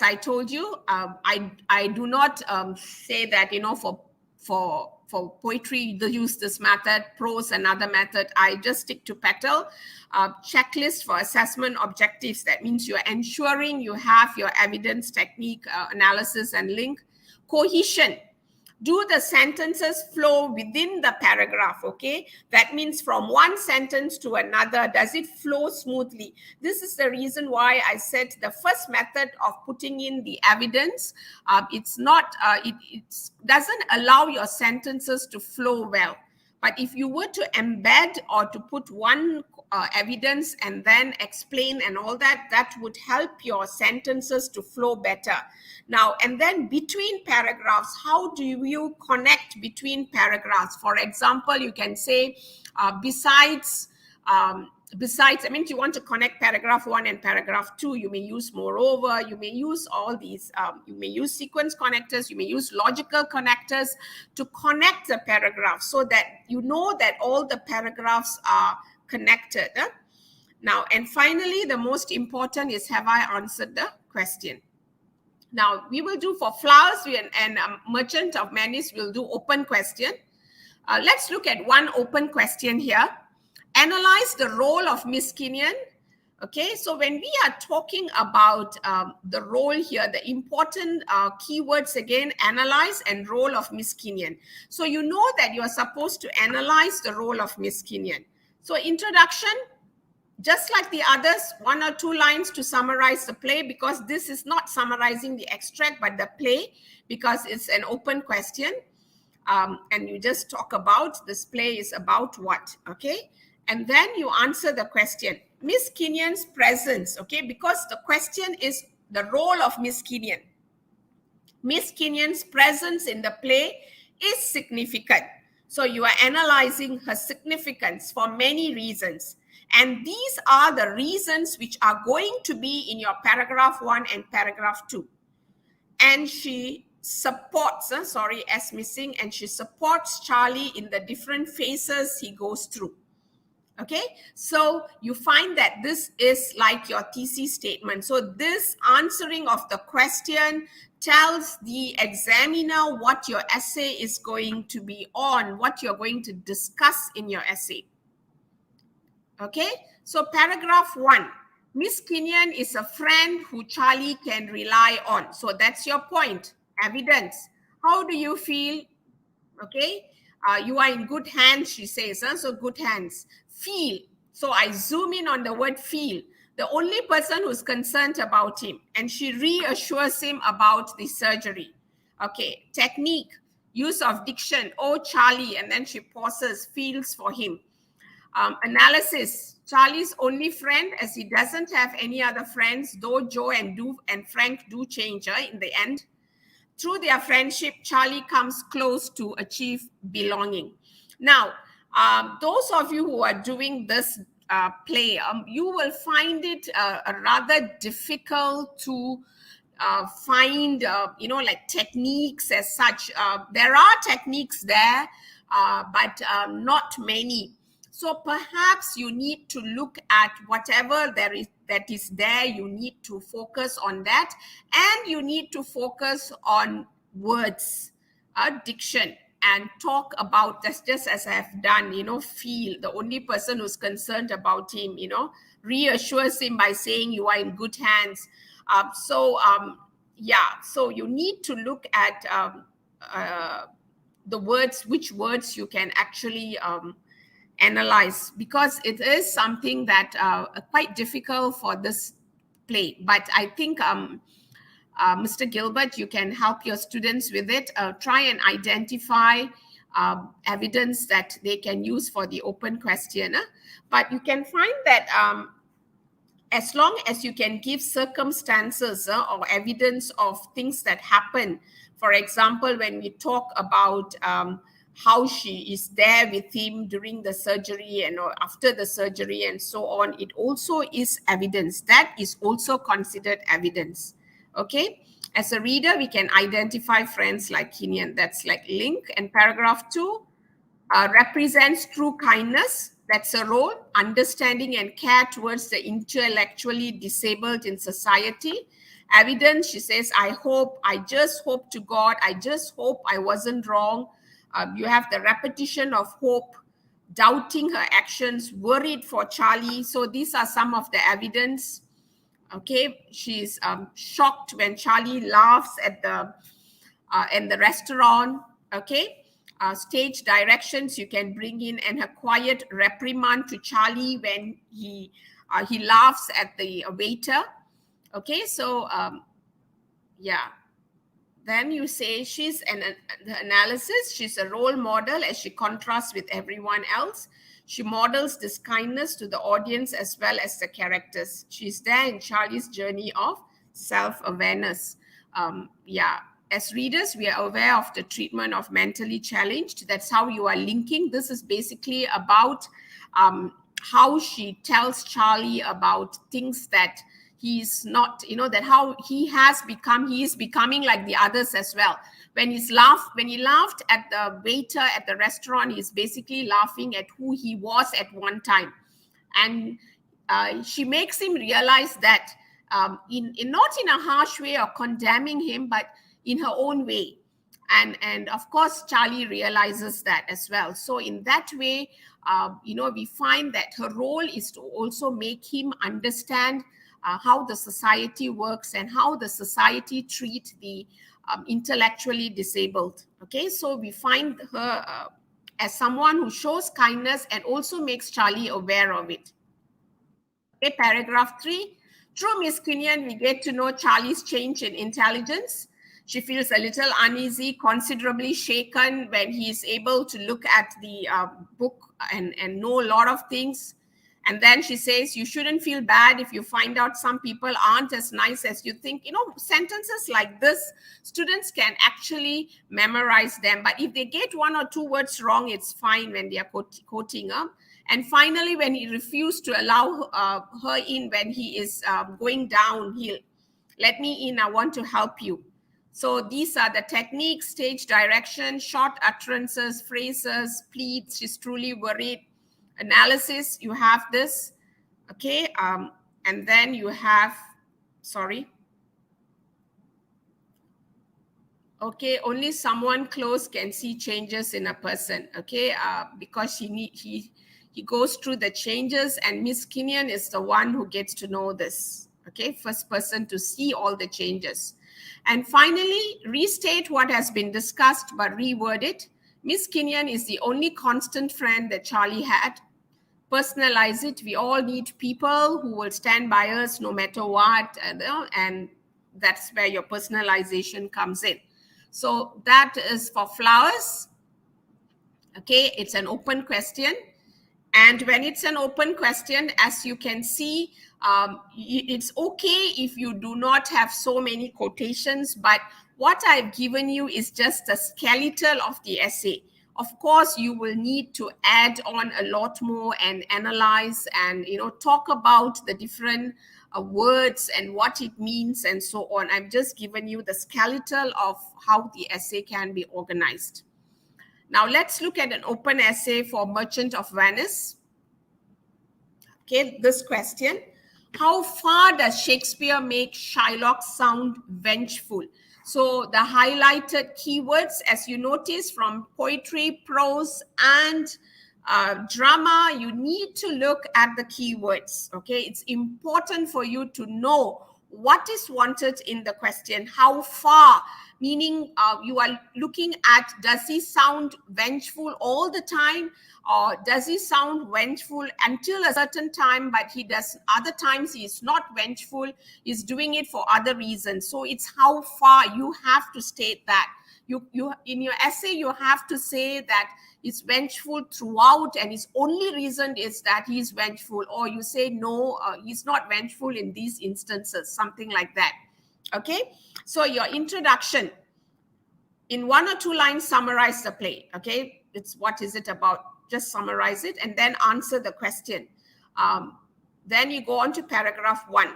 Speaker 3: I told you, I do not say that, for poetry, they use this method, prose another method. I just stick to petal. Checklist for assessment objectives. That means you're ensuring you have your evidence, technique, analysis, and link. Cohesion. Do the sentences flow within the paragraph, okay? That means from one sentence to another, does it flow smoothly? This is the reason why I said the first method of putting in the evidence, it doesn't allow your sentences to flow well. But if you were to embed or to put one evidence and then explain and all that, that would help your sentences to flow better. Now, and then between paragraphs, how do you connect between paragraphs? For example, you can say, besides, I mean, you want to connect paragraph 1 and paragraph 2, you may use moreover, you may use all these, you may use sequence connectors, you may use logical connectors to connect the paragraphs so that you know that all the paragraphs are connected. Now, and finally, the most important is, have I answered the question? Now, we will do for flowers and Merchant of Venice, we'll do open question. Let's look at one open question here. Analyze the role of Miss Kenyon. Okay, so when we are talking about the role here, the important keywords again, analyze and role of Miss Kenyon. So you know that you are supposed to analyze the role of Miss Kenyon. So introduction, just like the others, 1 or 2 lines to summarize the play, because this is not summarizing the extract, but the play, because it's an open question. And you just talk about this play is about what, okay? And then you answer the question, Miss Kenyon's presence, okay? Because the question is the role of Miss Kenyon. Miss Kenyon's presence in the play is significant. So you are analyzing her significance for many reasons. And these are the reasons which are going to be in your paragraph 1 and paragraph 2. And she supports, S missing, and she supports Charlie in the different phases he goes through. Okay, so you find that this is like your thesis statement. So this answering of the question tells the examiner what your essay is going to be on, what you're going to discuss in your essay. Okay, so paragraph 1. Miss Kenyon is a friend who Charlie can rely on. So that's your point, evidence. How do you feel? Okay, you are in good hands, she says. So good hands. Feel. So I zoom in on the word feel. The only person who's concerned about him, and she reassures him about the surgery. Okay, technique, use of diction. Oh, Charlie, and then she pauses, feels for him. Analysis, Charlie's only friend, as he doesn't have any other friends, though Joe and Frank do change in the end. Through their friendship, Charlie comes close to achieve belonging. Now, those of you who are doing this play, you will find it rather difficult to find, like techniques as such. There are techniques there, but not many. So perhaps you need to look at whatever that is there. You need to focus on that, and you need to focus on words, diction, and talk about this, just as I have done. Feel. The only person who's concerned about him, reassures him by saying you are in good hands. So you need to look at the words, which words you can actually analyze, because it is something that quite difficult for this play. But I think Mr. Gilbert, you can help your students with it. Try and identify evidence that they can use for the open question. But you can find that as long as you can give circumstances or evidence of things that happen. For example, when we talk about how she is there with him during the surgery and or after the surgery and so on, it also is evidence. That is also considered evidence. Okay, as a reader, we can identify friends like Kenyon. That's like link. And paragraph 2 represents true kindness. That's a role, understanding and care towards the intellectually disabled in society. Evidence, she says, I just hope to God, I just hope I wasn't wrong. You have the repetition of hope, doubting her actions, worried for Charlie. So these are some of the evidence. Okay, she's shocked when Charlie laughs at in the restaurant. Okay, stage directions you can bring in, and her quiet reprimand to Charlie when he laughs at the waiter. Okay, so then you say she's the analysis. She's a role model as she contrasts with everyone else. She models this kindness to the audience as well as the characters. She's there in Charlie's journey of self-awareness. As readers, we are aware of the treatment of mentally challenged. That's how you are linking. This is basically about how she tells Charlie about things that he's not, that how he is becoming like the others as well. When he laughed at the waiter at the restaurant, he's basically laughing at who he was at one time. And she makes him realize that not in a harsh way or condemning him, but in her own way. And of course, Charlie realizes that as well. So in that way, we find that her role is to also make him understand how the society works and how the society treats the intellectually disabled. Okay, so we find her as someone who shows kindness and also makes Charlie aware of it. Okay, paragraph 3. Through Miss Kenyon, we get to know Charlie's change in intelligence. She feels a little uneasy, considerably shaken when he is able to look at the book and know a lot of things. And then she says, you shouldn't feel bad if you find out some people aren't as nice as you think. Sentences like this, students can actually memorize them. But if they get 1 or 2 words wrong, it's fine when they are quoting them. And finally, when he refused to allow her in when he is going downhill, let me in, I want to help you. So these are the techniques, stage direction, short utterances, phrases, pleads, she's truly worried. Analysis, you have this. Okay, and then you have, sorry. Okay, only someone close can see changes in a person. Okay, because he goes through the changes, and Miss Kinyan is the one who gets to know this. Okay, first person to see all the changes. And finally, restate what has been discussed but reword it. Miss Kinyan is the only constant friend that Charlie had. Personalize it. We all need people who will stand by us no matter what, and that's where your personalization comes in. So that is for flowers. Okay, it's an open question. And when it's an open question, as you can see, it's okay if you do not have so many quotations, but what I've given you is just a skeletal of the essay. Of course, you will need to add on a lot more and analyze and, talk about the different words and what it means and so on. I've just given you the skeletal of how the essay can be organized. Now let's look at an open essay for Merchant of Venice. Okay, this question. How far does Shakespeare make Shylock sound vengeful? So the highlighted keywords, as you notice from poetry, prose, and drama, you need to look at the keywords. Okay, it's important for you to know what is wanted in the question, how far, meaning you are looking at, does he sound vengeful all the time, or does he sound vengeful until a certain time, but he does other times he is not vengeful, he's doing it for other reasons. So it's how far you have to state that. You in your essay you have to say that it's vengeful throughout, and his only reason is that he's vengeful, or you say no, he's not vengeful in these instances, something like that. Okay, so your introduction, in 1 or 2 lines, summarize the play. Okay, it's what is it about, just summarize it and then answer the question. Then you go on to paragraph 1.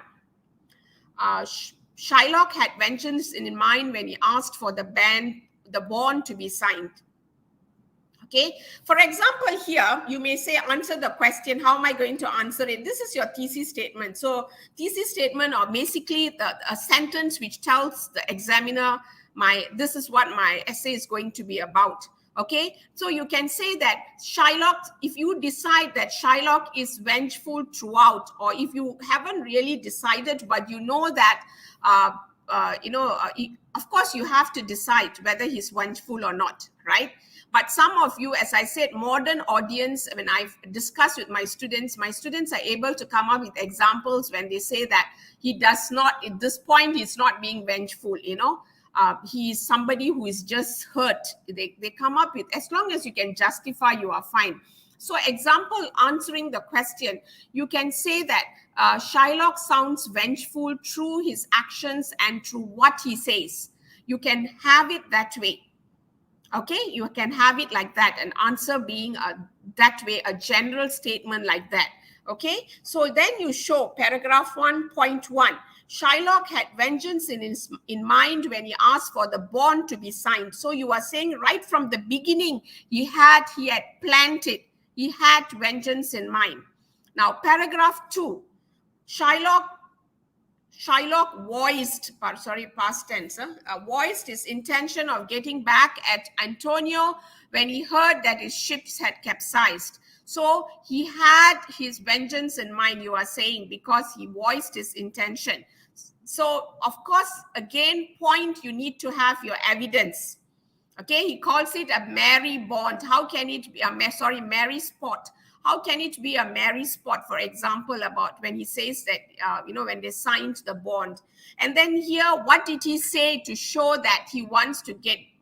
Speaker 3: Shylock had vengeance in mind when he asked for the bond to be signed. Okay, for example, here you may say, answer the question. How am I going to answer it? This is your thesis statement. So thesis statement, or basically a sentence which tells the examiner, this is what my essay is going to be about. Okay, so you can say that Shylock, if you decide that Shylock is vengeful throughout, or if you haven't really decided, but you know that, of course you have to decide whether he's vengeful or not, right? But some of you, as I said, modern audience, when I've discussed with my students are able to come up with examples when they say that he does not, at this point, he's not being vengeful, he is somebody who is just hurt. They come up with, as long as you can justify, you are fine. So example, answering the question, you can say that Shylock sounds vengeful through his actions and through what he says. You can have it that way. Okay, you can have it like that, an answer being that way, a general statement like that. Okay, so then you show paragraph 1.1. Shylock had vengeance in mind when he asked for the bond to be signed. So you are saying right from the beginning, he had planned it. He had vengeance in mind. Now, paragraph 2. Shylock voiced, past tense, voiced his intention of getting back at Antonio when he heard that his ships had capsized. So he had his vengeance in mind, you are saying, because he voiced his intention. So, of course, again, point, you need to have your evidence. Okay, he calls it a merry bond. How can it be merry spot? How can it be a merry spot, for example, about when he says that, when they signed the bond? And then here, what did he say to show that he wants to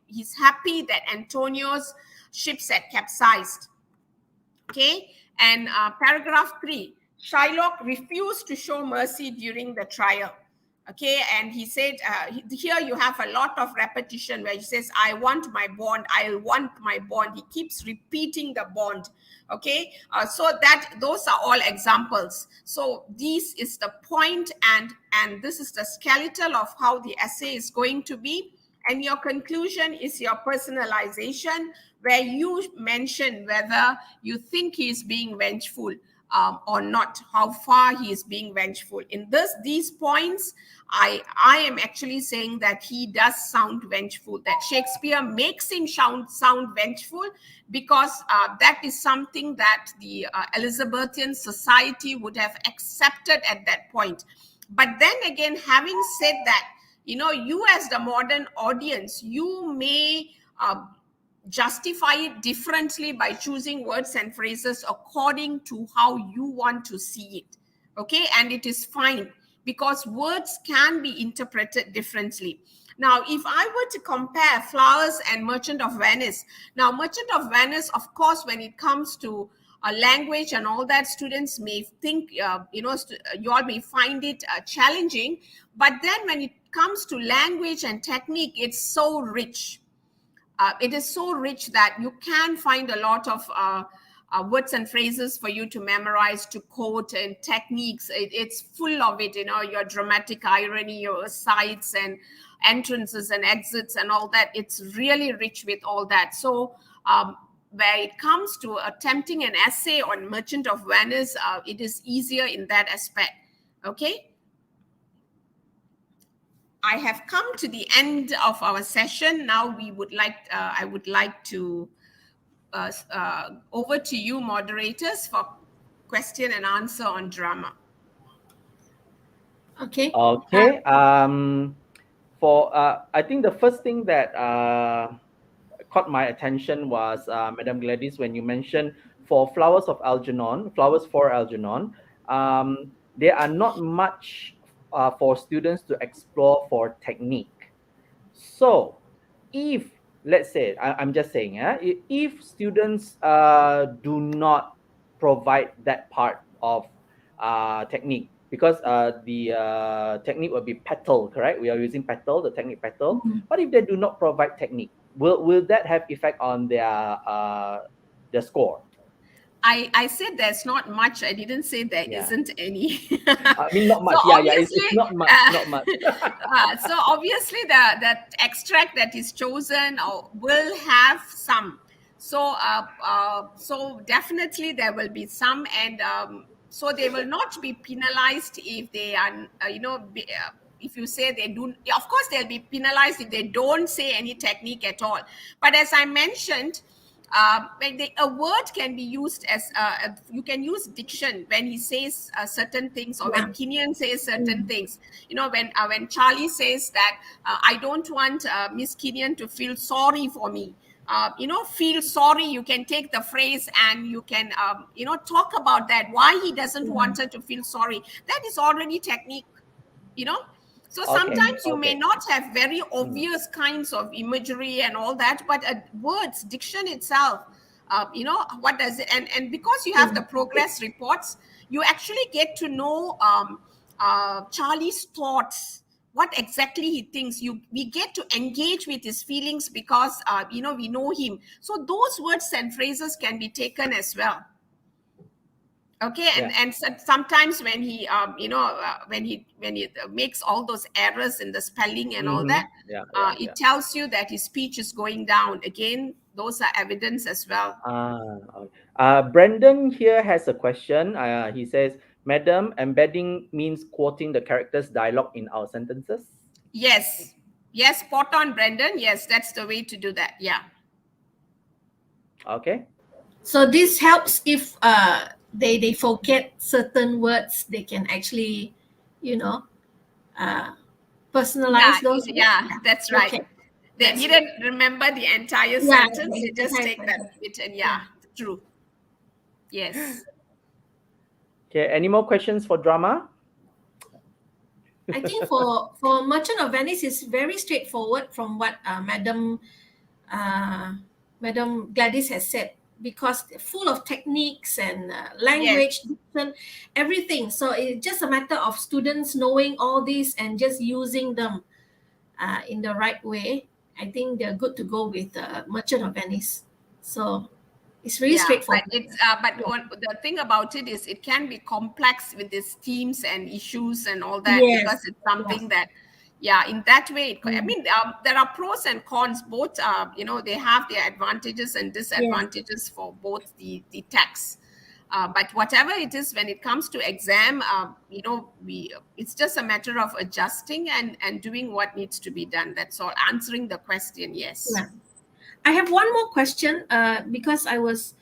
Speaker 3: he's happy that Antonio's ships had capsized? Okay, and paragraph 3, Shylock refused to show mercy during the trial. Okay, and he said, here you have a lot of repetition where he says, I want my bond, I'll want my bond. He keeps repeating the bond. Okay, so those are all examples. So this is the point, and this is the skeletal of how the essay is going to be. And your conclusion is your personalization, where you mention whether you think he is being vengeful or not, how far he is being vengeful. In these points, I am actually saying that he does sound vengeful, that Shakespeare makes him sound vengeful, because that is something that the Elizabethan society would have accepted at that point. But then again, having said that, you as the modern audience, you may justify it differently by choosing words and phrases according to how you want to see it. Okay, and it is fine, because words can be interpreted differently. Now, if I were to compare Flowers and Merchant of Venice, now Merchant of Venice, of course, when it comes to language and all that, students may think, you all may find it challenging. But then when it comes to language and technique, it's so rich. It is so rich that you can find a lot of words and phrases for you to memorize, to quote, and techniques. It's full of it, your dramatic irony, your asides and entrances and exits and all that. It's really rich with all that. So where it comes to attempting an essay on Merchant of Venice, it is easier in that aspect. Okay. I have come to the end of our session. Now I would like to over to you, moderators, for question and answer on drama.
Speaker 1: Okay.
Speaker 2: Okay. I think the first thing that caught my attention was Madam Gladys, when you mentioned for Flowers for Algernon, there are not much for students to explore for technique. So if, let's say, I'm just saying, if students do not provide that part of technique, because the technique will be petal, correct? We are using petal, the technique petal.
Speaker 1: Mm-hmm.
Speaker 2: But if they do not provide technique, will that have effect on their score?
Speaker 3: I said there's not much. I didn't say there isn't any.
Speaker 2: I mean, not much.
Speaker 3: So
Speaker 2: It's not much. Not much.
Speaker 3: So obviously, the extract that is chosen will have some. So so definitely there will be some, and so they will not be penalized if they are, if you say they do. Of course, they'll be penalized if they don't say any technique at all. But as I mentioned, a word can be used as you can use diction when he says certain things, or when Kinian says certain things. When Charlie says that I don't want Miss Kinian to feel sorry for me. Feel sorry, you can take the phrase and you can talk about that, why he doesn't want her to feel sorry. That is already technique. So sometimes you may not have very obvious kinds of imagery and all that, but words, diction itself, what does it, and because you have the progress reports, you actually get to know Charlie's thoughts, what exactly he thinks. We get to engage with his feelings because we know him. So those words and phrases can be taken as well. Okay, and sometimes when he when he makes all those errors in the spelling and all that, it tells you that his speech is going down. Again, those are evidence as well.
Speaker 2: Brendan here has a question. He says, Madam, embedding means quoting the character's dialogue in our sentences?
Speaker 3: Yes, spot on, Brendan. Yes, that's the way to do that. Yeah.
Speaker 2: Okay.
Speaker 1: So this helps if they forget certain words, they can actually, personalize those.
Speaker 3: Yeah, that's right. Okay. They didn't remember the entire sentence. They just take that bit and true. Yes.
Speaker 2: Okay, any more questions for drama?
Speaker 1: I think for Merchant of Venice is very straightforward from what Madam Gladys has said, because they're full of techniques and language, everything. So it's just a matter of students knowing all these and just using them in the right way. I think they're good to go with Merchant of Venice. So it's really straightforward.
Speaker 3: But the thing about it is it can be complex with these themes and issues and all that, because it's something that yeah, in that way, I
Speaker 1: Mm.
Speaker 3: mean, there are pros and cons. Both, they have their advantages and
Speaker 1: Yes.
Speaker 3: disadvantages for both the texts. But whatever it is, when it comes to exam, it's just a matter of adjusting and doing what needs to be done. That's all. Answering the question, yes.
Speaker 1: Yeah. I have one more question. Because I was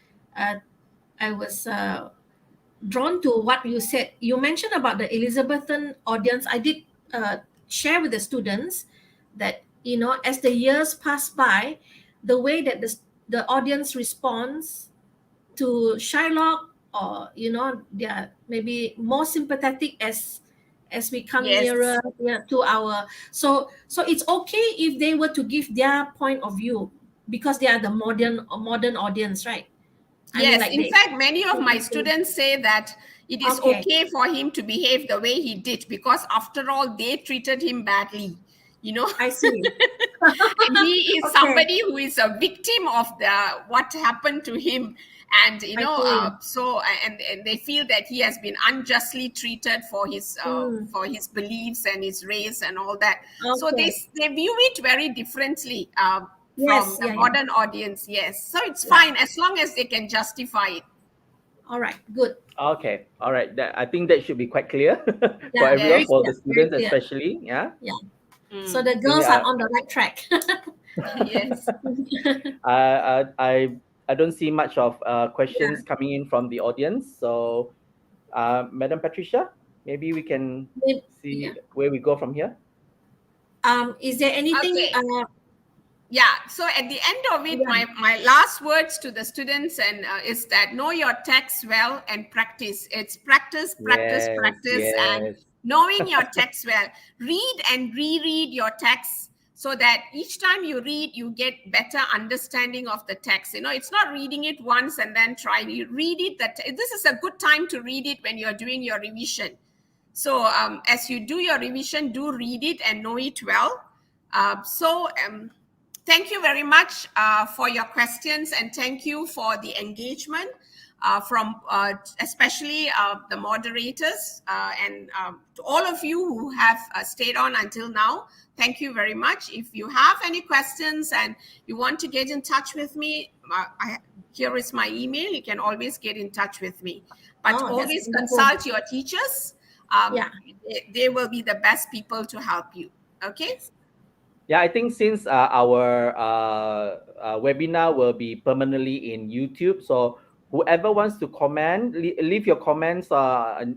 Speaker 1: drawn to what you said. You mentioned about the Elizabethan audience. I did share with the students that, as the years pass by, the way that the audience responds to Shylock, or they are maybe more sympathetic as we come
Speaker 3: Yes.
Speaker 1: nearer, to our, so it's okay if they were to give their point of view, because they are the modern audience, right?
Speaker 3: Yes, in fact, many of my students say that it is okay for him to behave the way he did, because after all, they treated him badly,
Speaker 1: I see.
Speaker 3: And he is somebody who is a victim of what happened to him. And and they feel that he has been unjustly treated for his beliefs and his race and all that. So they view it very differently from the modern audience. Yes, so it's fine as long as they can justify it.
Speaker 1: All right, good.
Speaker 2: Okay, all right. I think that should be quite clear for everyone, for the students especially. Yeah.
Speaker 1: So the girls are on the right track.
Speaker 3: Yes.
Speaker 2: I don't see much of questions coming in from the audience. So, Madam Patricia, maybe we can see where we go from here.
Speaker 1: Is there anything?
Speaker 3: Okay. Yeah, so at the end of it, my last words to the students is that know your text well and practice. It's practice, and knowing your text well. Read and reread your text so that each time you read, you get better understanding of the text. It's not reading it once and then trying. You read it. This is a good time to read it when you're doing your revision. So as you do your revision, do read it and know it well. Thank you very much for your questions, and thank you for the engagement from especially the moderators and to all of you who have stayed on until now. Thank you very much. If you have any questions and you want to get in touch with me, here is my email. You can always get in touch with me. But always consult your teachers. They will be the best people to help you. Okay?
Speaker 2: Yeah, I think since our webinar will be permanently in YouTube, so whoever wants to comment, leave your comments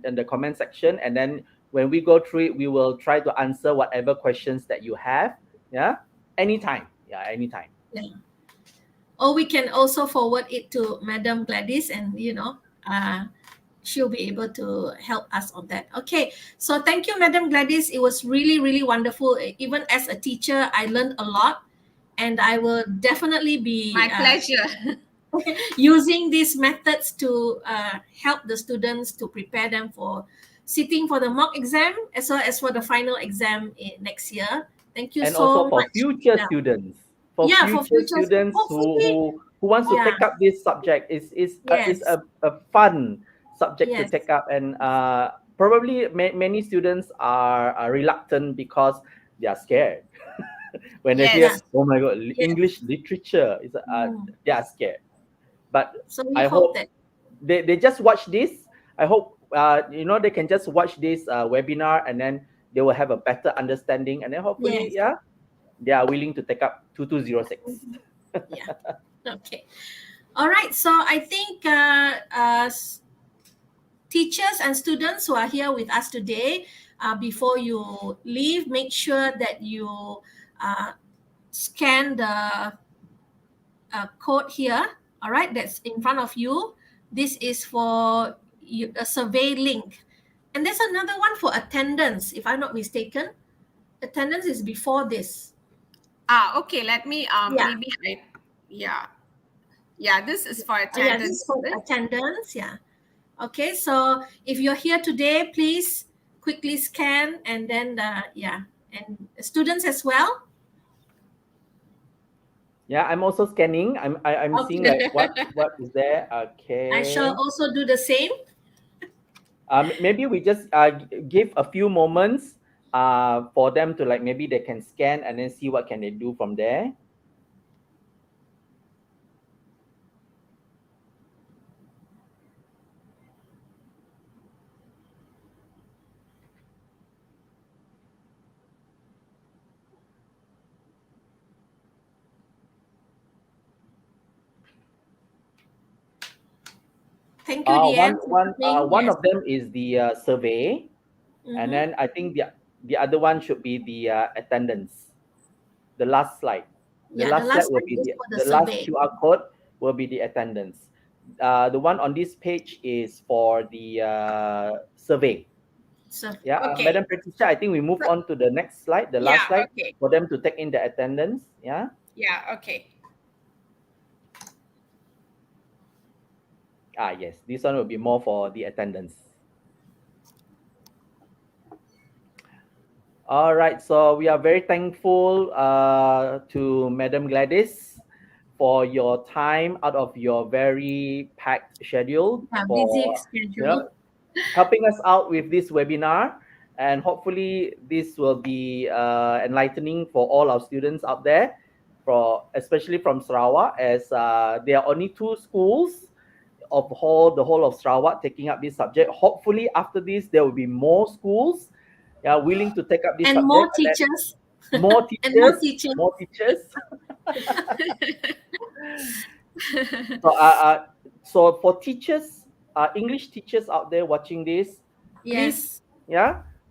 Speaker 2: in the comment section, and then when we go through it, we will try to answer whatever questions that you have. Yeah, anytime. Yeah, anytime.
Speaker 1: Yeah. Or we can also forward it to Madam Gladys, and she'll be able to help us on that. Okay, so thank you, Madam Gladys. It was really, really wonderful. Even as a teacher, I learned a lot, and I will definitely be
Speaker 3: my pleasure
Speaker 1: using these methods to help the students to prepare them for sitting for the mock exam as well as for the final exam next year. Thank you
Speaker 2: and
Speaker 1: so
Speaker 2: also for
Speaker 1: much.
Speaker 2: future students. For future students who wants to take up this subject, is a fun subject to take up, and probably many students are reluctant because they are scared when they hear, oh my god, English literature is they are scared. But
Speaker 1: so
Speaker 2: I hope that they just watch this. I hope they can just watch this webinar, and then they will have a better understanding, and then hopefully they are willing to take up 2206.
Speaker 1: Okay. All right. So I think teachers and students who are here with us today, before you leave, make sure that you scan the code here. All right, that's in front of you. This is for a survey link. And there's another one for attendance, if I'm not mistaken. Attendance is before this.
Speaker 3: Okay, let me maybe this is for attendance.
Speaker 1: This is for attendance, Okay, so if you're here today, please quickly scan, and then and students as well.
Speaker 2: Yeah, I'm also scanning. I'm seeing like what is there. Okay.
Speaker 1: I shall also do the same.
Speaker 2: Maybe we just give a few moments for them to like maybe they can scan and then see what can they do from there.
Speaker 1: Thank you, Deanne.
Speaker 2: One of them is the survey, and then I think the other one should be the attendance. The last slide. The last slide will be the last QR code will be the attendance. The one on this page is for the survey. Yeah,
Speaker 3: Okay.
Speaker 2: Madam Patricia, I think we move on to the next slide, the last slide,
Speaker 3: okay.
Speaker 2: for them to take in the attendance. Yeah.
Speaker 3: Yeah, okay.
Speaker 2: Yes, this one will be more for the attendance. All right, so we are very thankful to Madam Gladys for your time out of your very packed schedule for
Speaker 1: busy schedule.
Speaker 2: Helping us out with this webinar. And hopefully this will be enlightening for all our students out there, especially from Sarawak, as there are only 2 schools of the whole of Sarawak taking up this subject. Hopefully after this there will be more schools willing to take up this
Speaker 1: and
Speaker 2: subject.
Speaker 1: More teachers.
Speaker 2: More teachers.
Speaker 1: And more teaching.
Speaker 2: More teachers. So for teachers, English teachers out there watching this, please,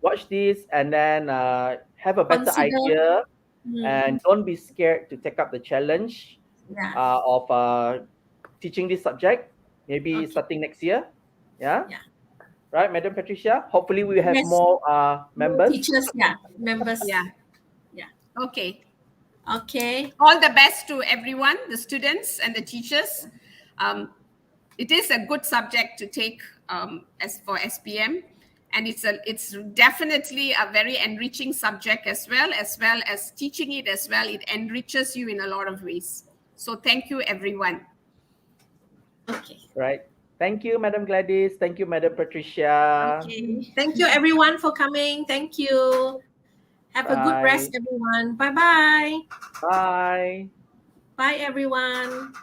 Speaker 2: watch this and then have a better idea and don't be scared to take up the challenge of teaching this subject, maybe starting next year. Right, Madam Patricia? Hopefully we have more members.
Speaker 1: Teachers, members.
Speaker 3: Okay.
Speaker 1: Okay.
Speaker 3: All the best to everyone, the students and the teachers. It is a good subject to take as for SPM, and it's definitely a very enriching subject as well as teaching it as well. It enriches you in a lot of ways. So thank you, everyone.
Speaker 1: Okay.
Speaker 2: Right. Thank you, Madam Gladys. Thank you, Madam Patricia.
Speaker 1: Okay. Thank you, everyone, for coming. Thank you. Have a good rest, everyone. Bye-bye.
Speaker 2: Bye.
Speaker 1: Bye, everyone.